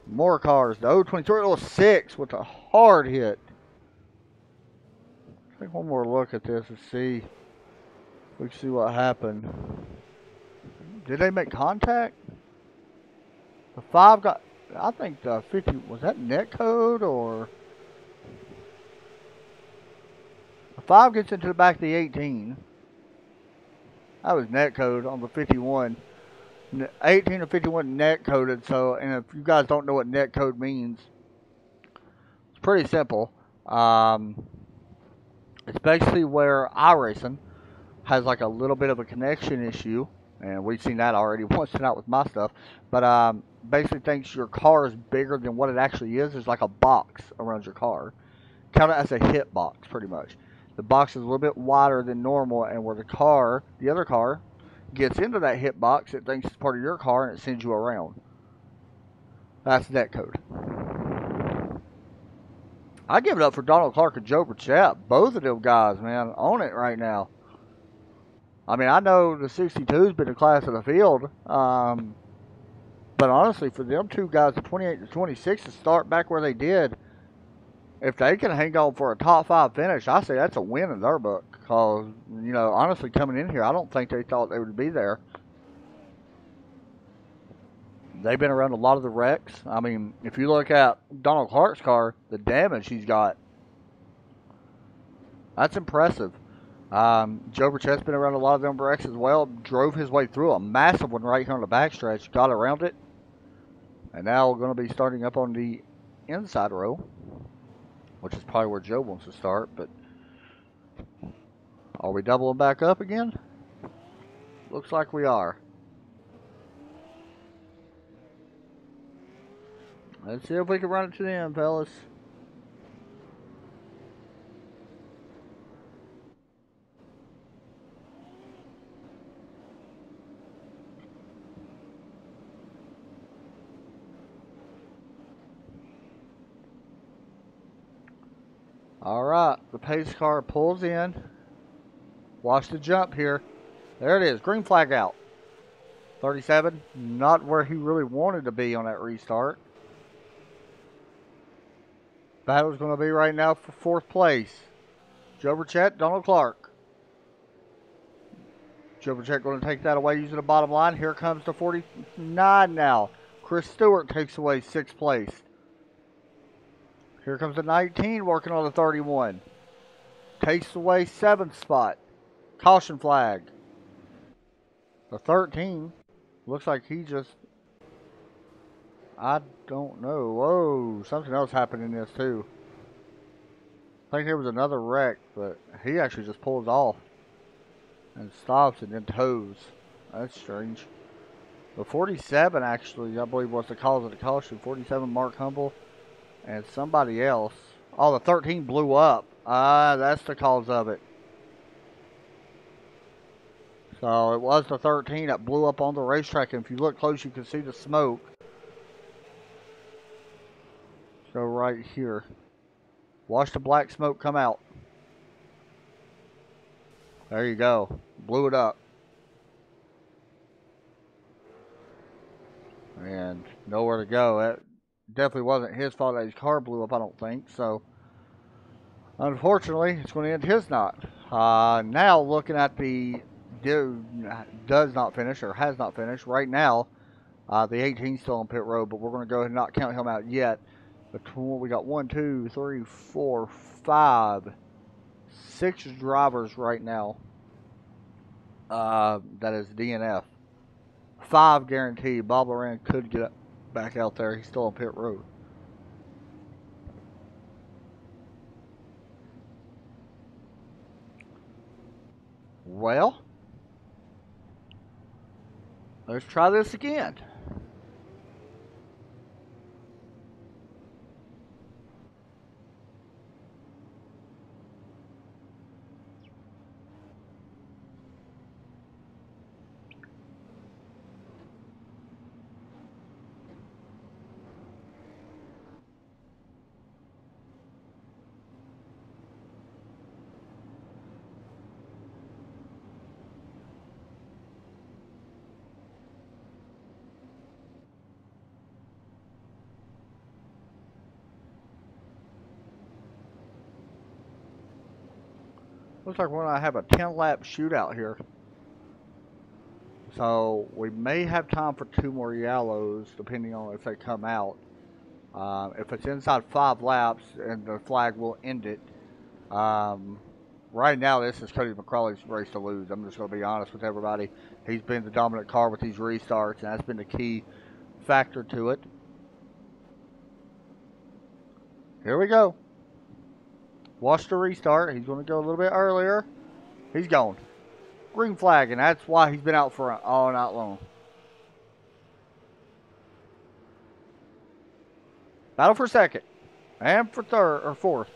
More cars. The 023, 06 with a hard hit. Take one more look at this and see. We can see what happened. Did they make contact? The 5 got, I think the 50, was that net code or? The 5 gets into the back of the 18. That was net code on the 51. 18 to 51 net coded, so, and if you guys don't know what net code means, it's pretty simple. It's basically where iRacing has like a little bit of a connection issue, and we've seen that already once tonight with my stuff, but basically thinks your car is bigger than what it actually is. There's like a box around your car. Count it as a hit box, pretty much. The box is a little bit wider than normal, and where the other car, gets into that hit box, it thinks it's part of your car, and it sends you around. That's net code. I give it up for Donald Clark and Joe Burchett. Both of them guys, man, own it right now. I mean, I know the 62's been the class of the field, but honestly, for them two guys, the 28 to 26, to start back where they did, if they can hang on for a top 5 finish, I say that's a win in their book. Because, you know, honestly, coming in here, I don't think they thought they would be there. They've been around a lot of the wrecks. I mean, if you look at Donald Clark's car, the damage he's got, that's impressive. Joe Burchett's been around a lot of them wrecks as well. Drove his way through a massive one right here on the backstretch. Got around it. And now we're going to be starting up on the inside row, which is probably where Joe wants to start. But are we doubling back up again? Looks like we are. Let's see if we can run it to the end, fellas. Alright, the pace car pulls in. Watch the jump here. There it is, green flag out. 37, not where he really wanted to be on that restart. Battle's going to be right now for 4th place. Joe Burchett, Donald Clark. Joe Burchett going to take that away using the bottom line. Here comes the 49 now. Chris Stewart takes away 6th place. Here comes the 19 working on the 31. Takes away 7th spot. Caution flag. The 13 looks like he just, I don't know. Whoa, something else happened in this too. I think there was another wreck, but he actually just pulls off and stops and then tows. That's strange. The 47 actually, I believe, was the cause of the caution. 47 Mark Humble and somebody else. Oh, the 13 blew up. That's the cause of it. So it was the 13 that blew up on the racetrack, and if you look close, you can see the smoke. So right here. Watch the black smoke come out. There you go. Blew it up. And nowhere to go. That definitely wasn't his fault that his car blew up, I don't think. So, unfortunately, it's going to end his night. Now, looking at the does not finish or has not finished. Right now, the 18 still on pit road, but we're going to go ahead and not count him out yet. We got 1, 2, 3, 4, 5, 6 drivers right now. That is DNF. 5 guaranteed. Bob Loran could get back out there. He's still on pit road. Well, let's try this again. Looks like we're going to have a 10-lap shootout here. So we may have time for 2 more yellows, depending on if they come out. If it's inside 5 laps, and the flag will end it. Right now, this is Cody McCrawley's race to lose. I'm just going to be honest with everybody. He's been the dominant car with these restarts, and that's been the key factor to it. Here we go. Watch the restart. He's going to go a little bit earlier. He's gone. Green flag, and that's why he's been out front all night long. Battle for 2nd. And for 3rd or 4th.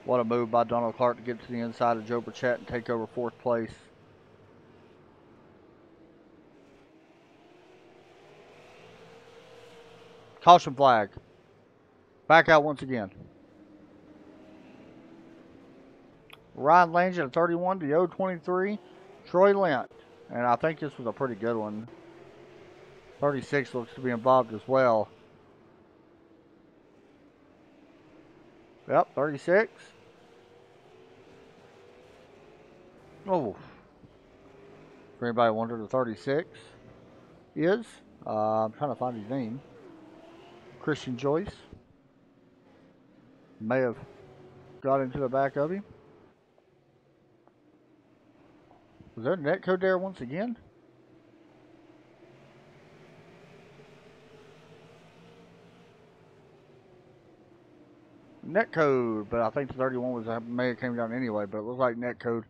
What a move by Donald Clark to get to the inside of Joe Burchett and take over 4th place. Caution flag. Back out once again. Ryan Lange at 31 to 23. Troy Lent. And I think this was a pretty good one. 36 looks to be involved as well. Yep, 36. Oh. For anybody wondering, the 36 is, I'm trying to find his name. Christian Joyce. May have got into the back of him. Was there a net code there once again? Net code, but I think the 31 was may have came down anyway, but it looks like net code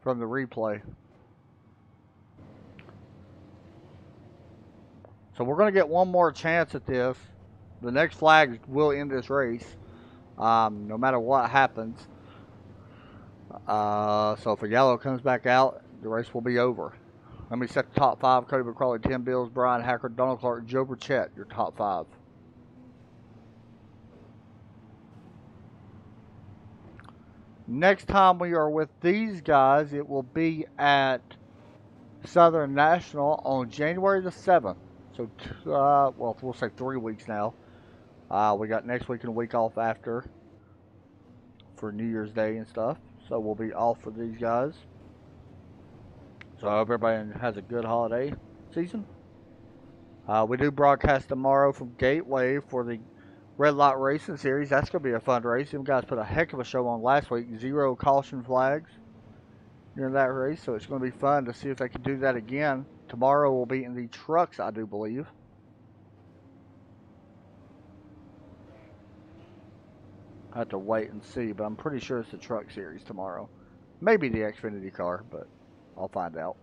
from the replay. So we're going to get one more chance at this. The next flag will end this race, no matter what happens. So if a yellow comes back out, the race will be over. Let me set the top 5. Cody McCrawley, Tim Bills, Brian Hacker, Donald Clark, Joe Burchett, your top 5. Next time we are with these guys, it will be at Southern National on January the 7th. So, well, we'll say 3 weeks now. We got next week and a week off after for New Year's Day and stuff. So we'll be off for these guys. So I hope everybody has a good holiday season. We do broadcast tomorrow from Gateway for the Red Light Racing Series. That's going to be a fun race. You guys put a heck of a show on last week. 0 caution flags during that race. So it's going to be fun to see if they can do that again. Tomorrow will be in the trucks, I do believe. I have to wait and see, but I'm pretty sure it's the truck series tomorrow. Maybe the Xfinity car, but I'll find out.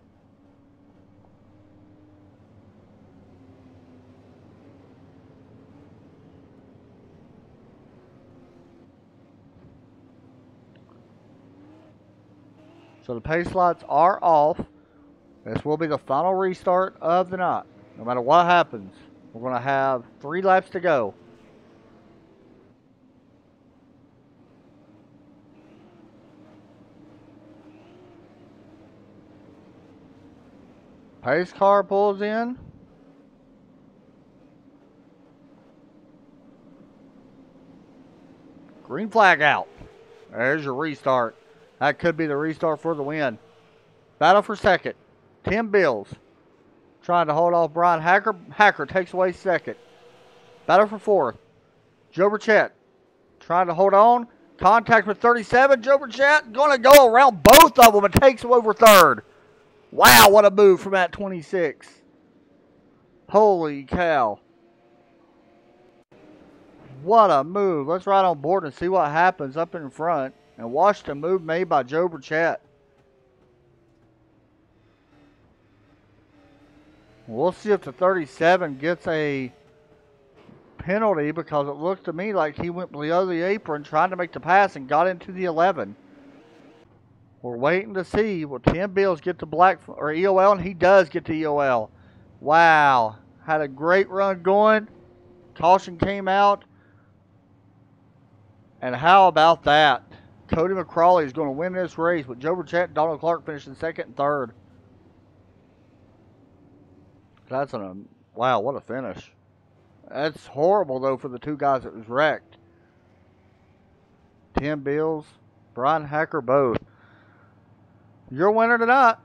So the pace lights are off. This will be the final restart of the night. No matter what happens, we're going to have 3 laps to go. Pace car pulls in. Green flag out. There's your restart. That could be the restart for the win. Battle for second. Tim Bills trying to hold off Brian Hacker. Hacker takes away second. Battle for fourth. Joe Burchett trying to hold on. Contact with 37. Joe Burchett going to go around both of them and takes over third. Wow, what a move from that 26. Holy cow. What a move. Let's ride on board and see what happens up in front. And watch the move made by Joe Burchett. We'll see if the 37 gets a penalty, because it looks to me like he went below the apron trying to make the pass and got into the 11. We're waiting to see. Will Tim Bills get the black or EOL? And he does get the EOL. Wow. Had a great run going. Caution came out. And how about that? Cody McCrawley is going to win this race with Joe Burchett and Donald Clark finishing second and third. That's wow, what a finish. That's horrible, though, for the 2 guys that was wrecked. Tim Bills, Brian Hacker, both. Your winner tonight,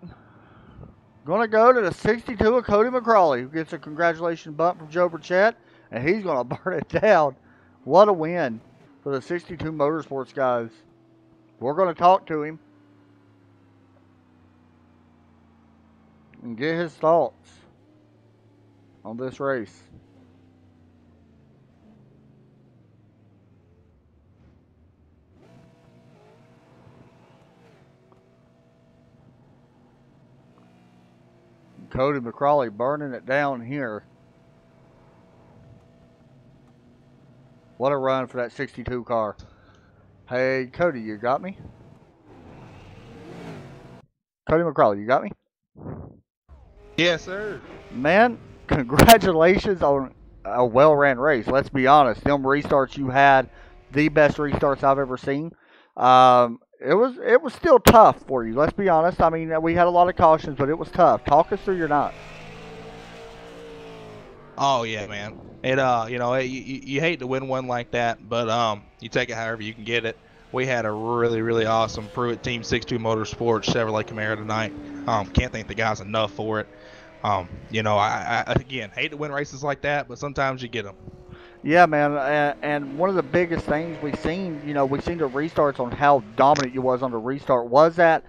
going to go to the 62 of Cody McCrawley, who gets a congratulations bump from Joe Burchett, and he's going to burn it down. What a win for the 62 Motorsports guys. We're going to talk to him and get his thoughts on this race. Cody McCrawley burning it down here. What a run for that 62 car. Hey, Cody, you got me? Cody McCrawley, you got me? Yes, sir. Man, congratulations on a well-ran race. Let's be honest. Them restarts you had, the best restarts I've ever seen. It was still tough for you. Let's be honest. I mean, we had a lot of cautions, but it was tough. Talk us through your night. Oh yeah, man. It you hate to win one like that, but you take it however you can get it. We had a really awesome Pruitt Team 62 Motorsports Chevrolet Camaro tonight. Can't thank the guys enough for it. I again hate to win races like that, but sometimes you get them. Yeah, man, and one of the biggest things we've seen the restarts on how dominant you was on the restart. Was that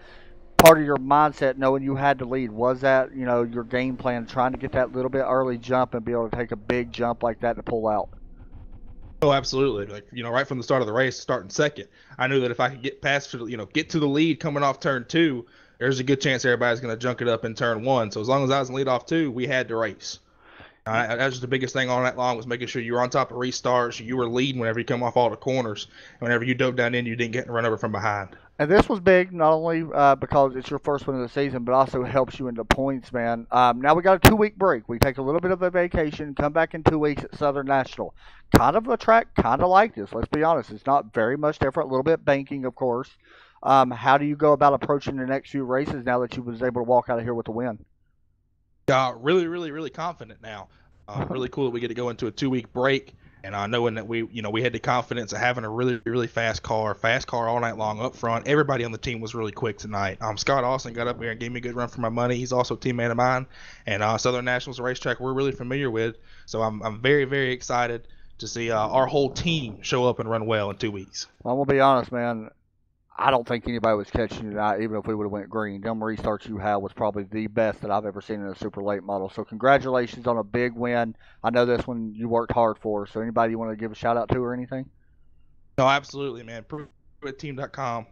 part of your mindset, knowing you had to lead? Was that, your game plan, trying to get that little bit early jump and be able to take a big jump like that to pull out? Oh, absolutely. Like, right from the start of the race, starting second, I knew that if I could get past, get to the lead coming off turn 2, there's a good chance everybody's going to junk it up in turn 1. So as long as I was in lead off 2, we had to race. That was the biggest thing all night long, was making sure you were on top of restarts. You were leading whenever you come off all the corners. Whenever you dove down in, you didn't get run over from behind. And this was big, not only because it's your first win of the season, but also helps you into points, man. Now we got a 2-week break. We take a little bit of a vacation, come back in 2 weeks at Southern National. Kind of a track, kind of like this. Let's be honest. It's not very much different. A little bit banking, of course. How do you go about approaching the next few races now that you was able to walk out of here with a win? Really, really, really confident now. Really cool that we get to go into a 2-week break, and knowing that we had the confidence of having a really, really fast car all night long up front. Everybody on the team was really quick tonight. Scott Austin got up there and gave me a good run for my money. He's also a teammate of mine, and Southern National's a racetrack we're really familiar with. So I'm very, very excited to see our whole team show up and run well in 2 weeks. Well, I'm gonna be honest, man. I don't think anybody was catching you tonight, even if we would have went green. Them restarts you had was probably the best that I've ever seen in a super late model. So congratulations on a big win. I know this one you worked hard for. So anybody you want to give a shout out to or anything? No, absolutely, man. PruittTeam.com.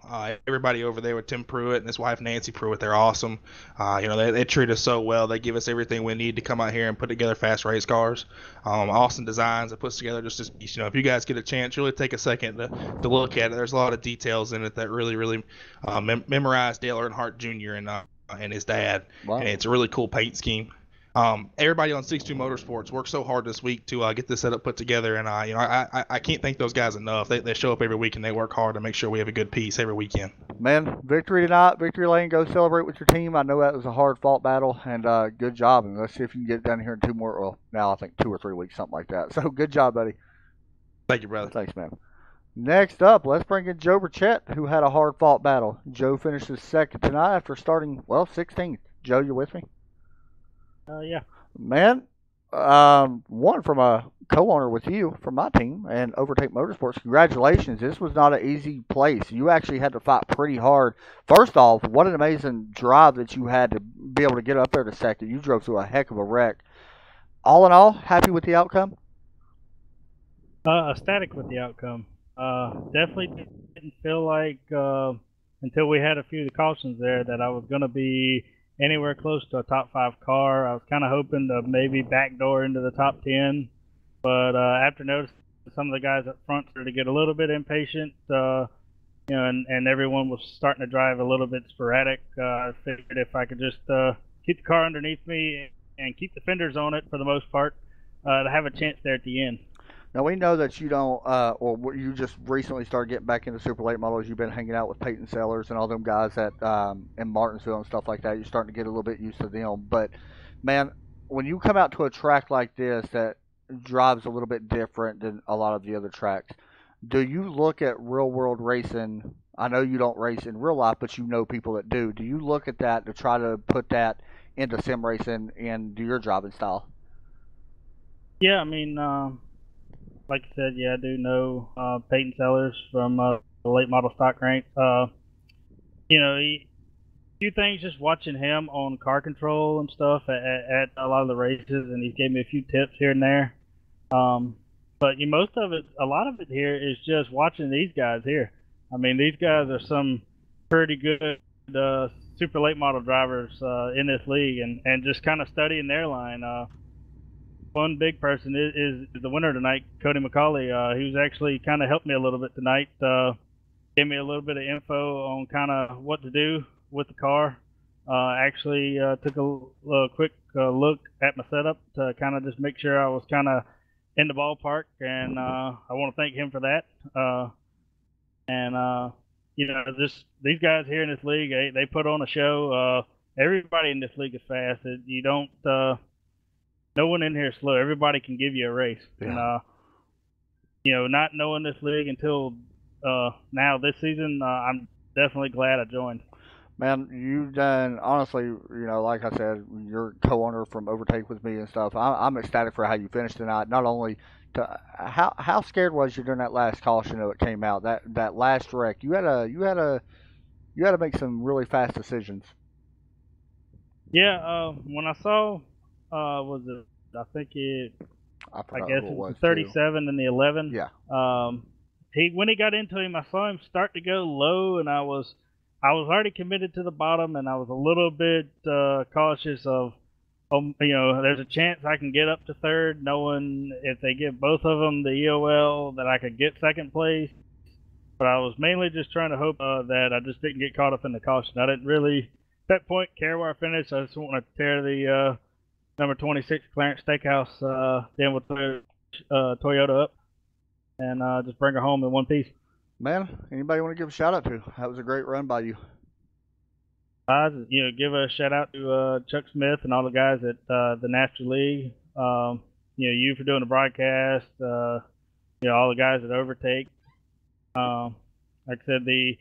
Everybody over there with Tim Pruitt and his wife Nancy Pruitt, they're awesome. They treat us so well. They give us everything we need to come out here and put together fast race cars. Austin Designs that puts together just if you guys get a chance, really take a second to look at it. There's a lot of details in it that really, really memorized Dale Earnhardt Jr. and his dad. Wow. And it's a really cool paint scheme. Everybody on 62 Motorsports worked so hard this week to get this setup put together, and I can't thank those guys enough. They show up every week and they work hard to make sure we have a good piece every weekend. Man, victory tonight, victory lane. Go celebrate with your team. I know that was a hard fought battle, and good job. And let's see if you can get it done here in 2 more. Well, now I think 2 or 3 weeks, something like that. So good job, buddy. Thank you, brother. Thanks, man. Next up, let's bring in Joe Burchett, who had a hard fought battle. Joe finishes second tonight after starting 16th. Joe, you with me? Yeah. Man, one from a co-owner with you from my team and Overtake Motorsports. Congratulations. This was not an easy place. You actually had to fight pretty hard. First off, what an amazing drive that you had to be able to get up there to second. You drove through a heck of a wreck. All in all, happy with the outcome? Ecstatic with the outcome. Definitely didn't feel like until we had a few of the cautions there that I was going to be anywhere close to a top 5 car. I was kind of hoping to maybe backdoor into the top 10, but after noticing some of the guys up front started to get a little bit impatient, and everyone was starting to drive a little bit sporadic, I figured if I could just keep the car underneath me and keep the fenders on it for the most part, to have a chance there at the end. Now, we know that you don't, or you just recently started getting back into super late models. You've been hanging out with Peyton Sellers and all them guys at in Martinsville and stuff like that. You're starting to get a little bit used to them. But, man, when you come out to a track like this that drives a little bit different than a lot of the other tracks, do you look at real-world racing? I know you don't race in real life, but you know people that do. Do you look at that to try to put that into sim racing and do your driving style? Yeah, I mean, like I said, yeah, I do know Peyton Sellers from the late model stock ranks. A few things just watching him on car control and stuff at a lot of the races, and he gave me a few tips here and there. But a lot of it here is just watching these guys here. I mean, these guys are some pretty good super late model drivers in this league, and just kind of studying their line. One big person is the winner tonight, Cody McCauley. He was actually kind of helped me a little bit tonight. Gave me a little bit of info on kind of what to do with the car. Actually took a quick look at my setup to kind of just make sure I was kind of in the ballpark, and I want to thank him for that. Just these guys here in this league, they put on a show. Everybody in this league is fast. You don't. No one in here is slow. Everybody can give you a race. Yeah. And, not knowing this league until now this season, I'm definitely glad I joined. Man, you've done, honestly, like I said, you're co-owner from Overtake with me and stuff. I'm ecstatic for how you finished tonight. Not only how scared was you during that last caution that came out, that last wreck. You had to make some really fast decisions. Yeah, when I saw I guess it was 37 and the 11. Yeah. When he got into him, I saw him start to go low, and I was already committed to the bottom, and I was a little bit cautious of there's a chance I can get up to third, knowing if they give both of them the EOL that I could get second place. But I was mainly just trying to hope that I just didn't get caught up in the caution. I didn't really, at that point, care where I finished. I just want to tear the number 26 Clarence Steakhouse then with Toyota up and just bring her home in one piece. Man, anybody want to give a shout out to? That was a great run by you. Give a shout out to Chuck Smith and all the guys at the NASRA League. You for doing the broadcast. All the guys at Overtake. Like I said, the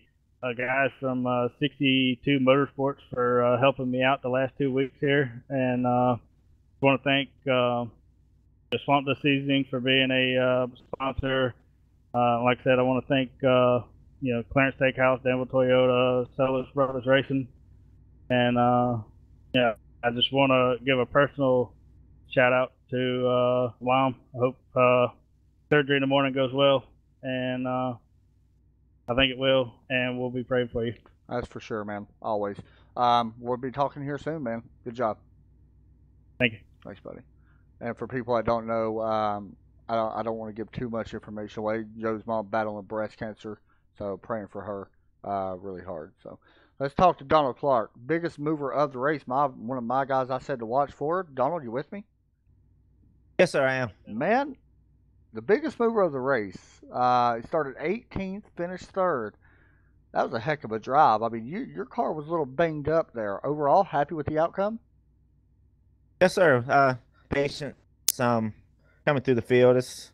guys from 62 Motorsports for helping me out the last 2 weeks here, and want to thank the Swamp Dust Seasoning for being a sponsor. Like I said, I want to thank Clarence Steakhouse, Danville Toyota, Sellers Brothers Racing, and I just want to give a personal shout out to Wom. I hope surgery in the morning goes well, and I think it will, and we'll be praying for you. That's for sure, man. Always. We'll be talking here soon, man. Good job. Thank you. Thanks, buddy. And for people that don't know, I don't want to give too much information away. Joe's mom battling breast cancer, so praying for her really hard. So let's talk to Donald Clark, biggest mover of the race. One of my guys I said to watch for. Donald, you with me? Yes, sir, I am. Man, the biggest mover of the race. He started 18th, finished third. That was a heck of a drive. I mean, your car was a little banged up there. Overall, happy with the outcome? Yes, sir. Patience coming through the field. It's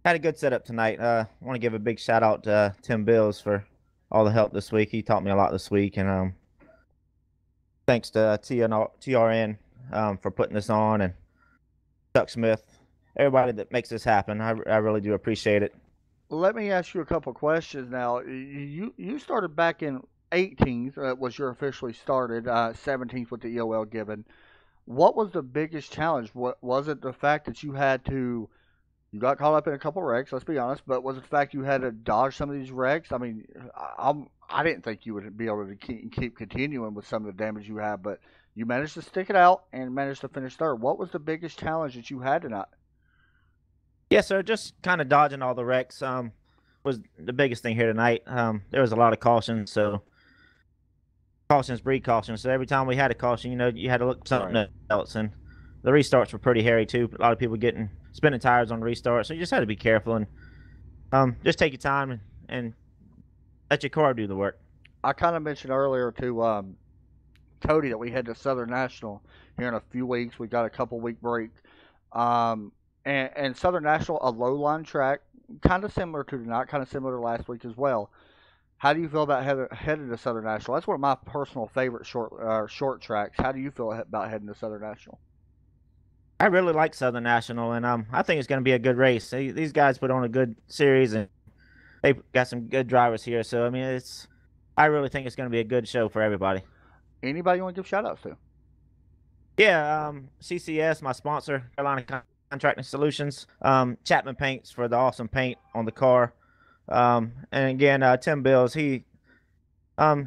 had a good setup tonight. I want to give a big shout out to Tim Bills for all the help this week. He taught me a lot this week, and thanks to TRN for putting this on, and Chuck Smith, everybody that makes this happen. I really do appreciate it. Let me ask you a couple questions now. You started back in 18th, was your officially started, 17th with the EOL given. What was the biggest challenge? Was it the fact that you got caught up in a couple wrecks, let's be honest, but was it the fact you had to dodge some of these wrecks? I mean, I didn't think you would be able to keep continuing with some of the damage you had, but you managed to stick it out and managed to finish third. What was the biggest challenge that you had tonight? Yes, sir. Just kind of dodging all the wrecks was the biggest thing here tonight. There was a lot of cautions, so cautions breed cautions. So every time we had a caution, you had to look for something else. And the restarts were pretty hairy too. A lot of people spinning tires on the restart, so you just had to be careful and just take your time and let your car do the work. I kind of mentioned earlier to Cody that we head to Southern National here in a few weeks. We got a couple-week break. And Southern National, a low-line track, kind of similar to tonight, kind of similar to last week as well. How do you feel about heading to Southern National? That's one of my personal favorite short tracks. How do you feel about heading to Southern National? I really like Southern National, and I think it's going to be a good race. These guys put on a good series, and they've got some good drivers here. So, I mean, I really think it's going to be a good show for everybody. Anybody you want to give shout-outs to? Yeah, CCS, my sponsor, Carolina Contracting Solutions, Chapman Paints for the awesome paint on the car, and again, Tim Bills, he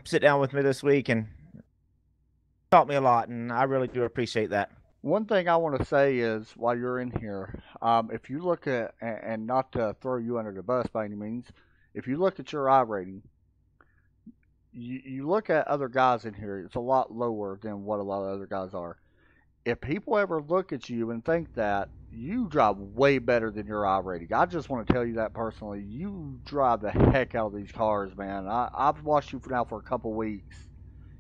sit down with me this week and taught me a lot, and I really do appreciate that. One thing I want to say is, while you're in here, if you look at, and not to throw you under the bus by any means, if you look at your I rating, you look at other guys in here, it's a lot lower than what a lot of other guys are. If people ever look at you and think that, you drive way better than your I rating. I just want to tell you that personally. You drive the heck out of these cars, man. I've watched you now for a couple weeks.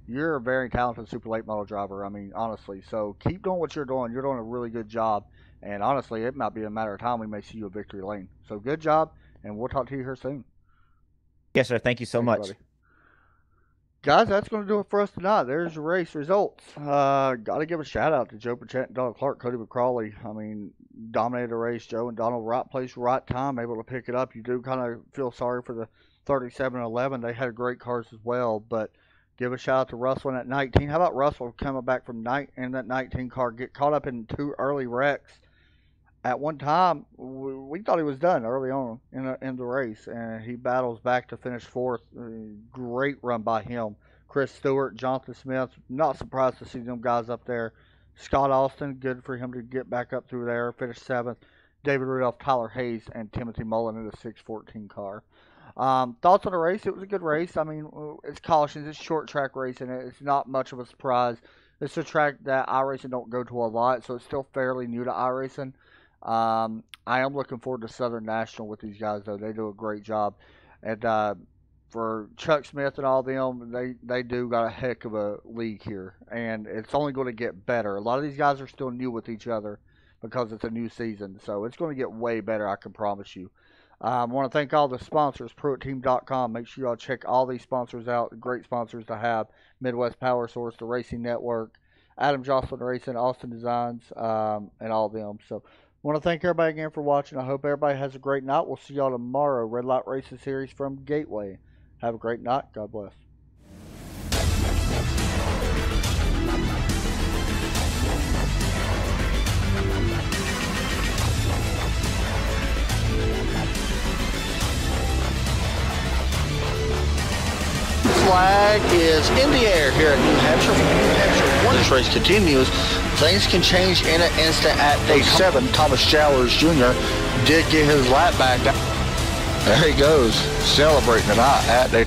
You're a very talented super late model driver. I mean, honestly. So keep doing what you're doing. You're doing a really good job. And honestly, it might be a matter of time we may see you at victory lane. So good job, and we'll talk to you here soon. Yes, sir. Thank you so much. Buddy. Guys, that's going to do it for us tonight. There's your race results. Got to give a shout out to Joe Pachette, Donald Clark, Cody McCrawley. I mean, dominated the race. Joe and Donald, right place, right time, able to pick it up. You do kind of feel sorry for the 37-11. They had great cars as well, but give a shout out to Russell in that 19. How about Russell coming back from in that 19 car, get caught up in 2 early wrecks? At one time, we thought he was done early on in the race, and he battles back to finish 4th. Great run by him. Chris Stewart, Jonathan Smith, not surprised to see them guys up there. Scott Austin, good for him to get back up through there, finished 7th. David Rudolph, Tyler Hayes, and Timothy Mullen in the 614 car. Thoughts on the race? It was a good race. I mean, it's cautions, it's short track racing. It's not much of a surprise. It's a track that iRacing don't go to a lot, so it's still fairly new to iRacing. I am looking forward to Southern National with these guys, though. They do a great job. And for Chuck Smith and all them, they do got a heck of a league here. And it's only going to get better. A lot of these guys are still new with each other because it's a new season. So it's going to get way better, I can promise you. I want to thank all the sponsors, PruittTeam.com. Make sure y'all check all these sponsors out. Great sponsors to have. Midwest Power Source, the Racing Network, Adam Jocelyn Racing, Austin Designs, and all of them. So I want to thank everybody again for watching. I hope everybody has a great night. We'll see y'all tomorrow. Red Light Racing Series from Gateway. Have a great night. God bless. Flag is in the air here at New Hampshire. New Hampshire, once this race continues, things can change in an instant at day 7. Thomas Jowers Jr. did get his lap back. There he goes, celebrating tonight at day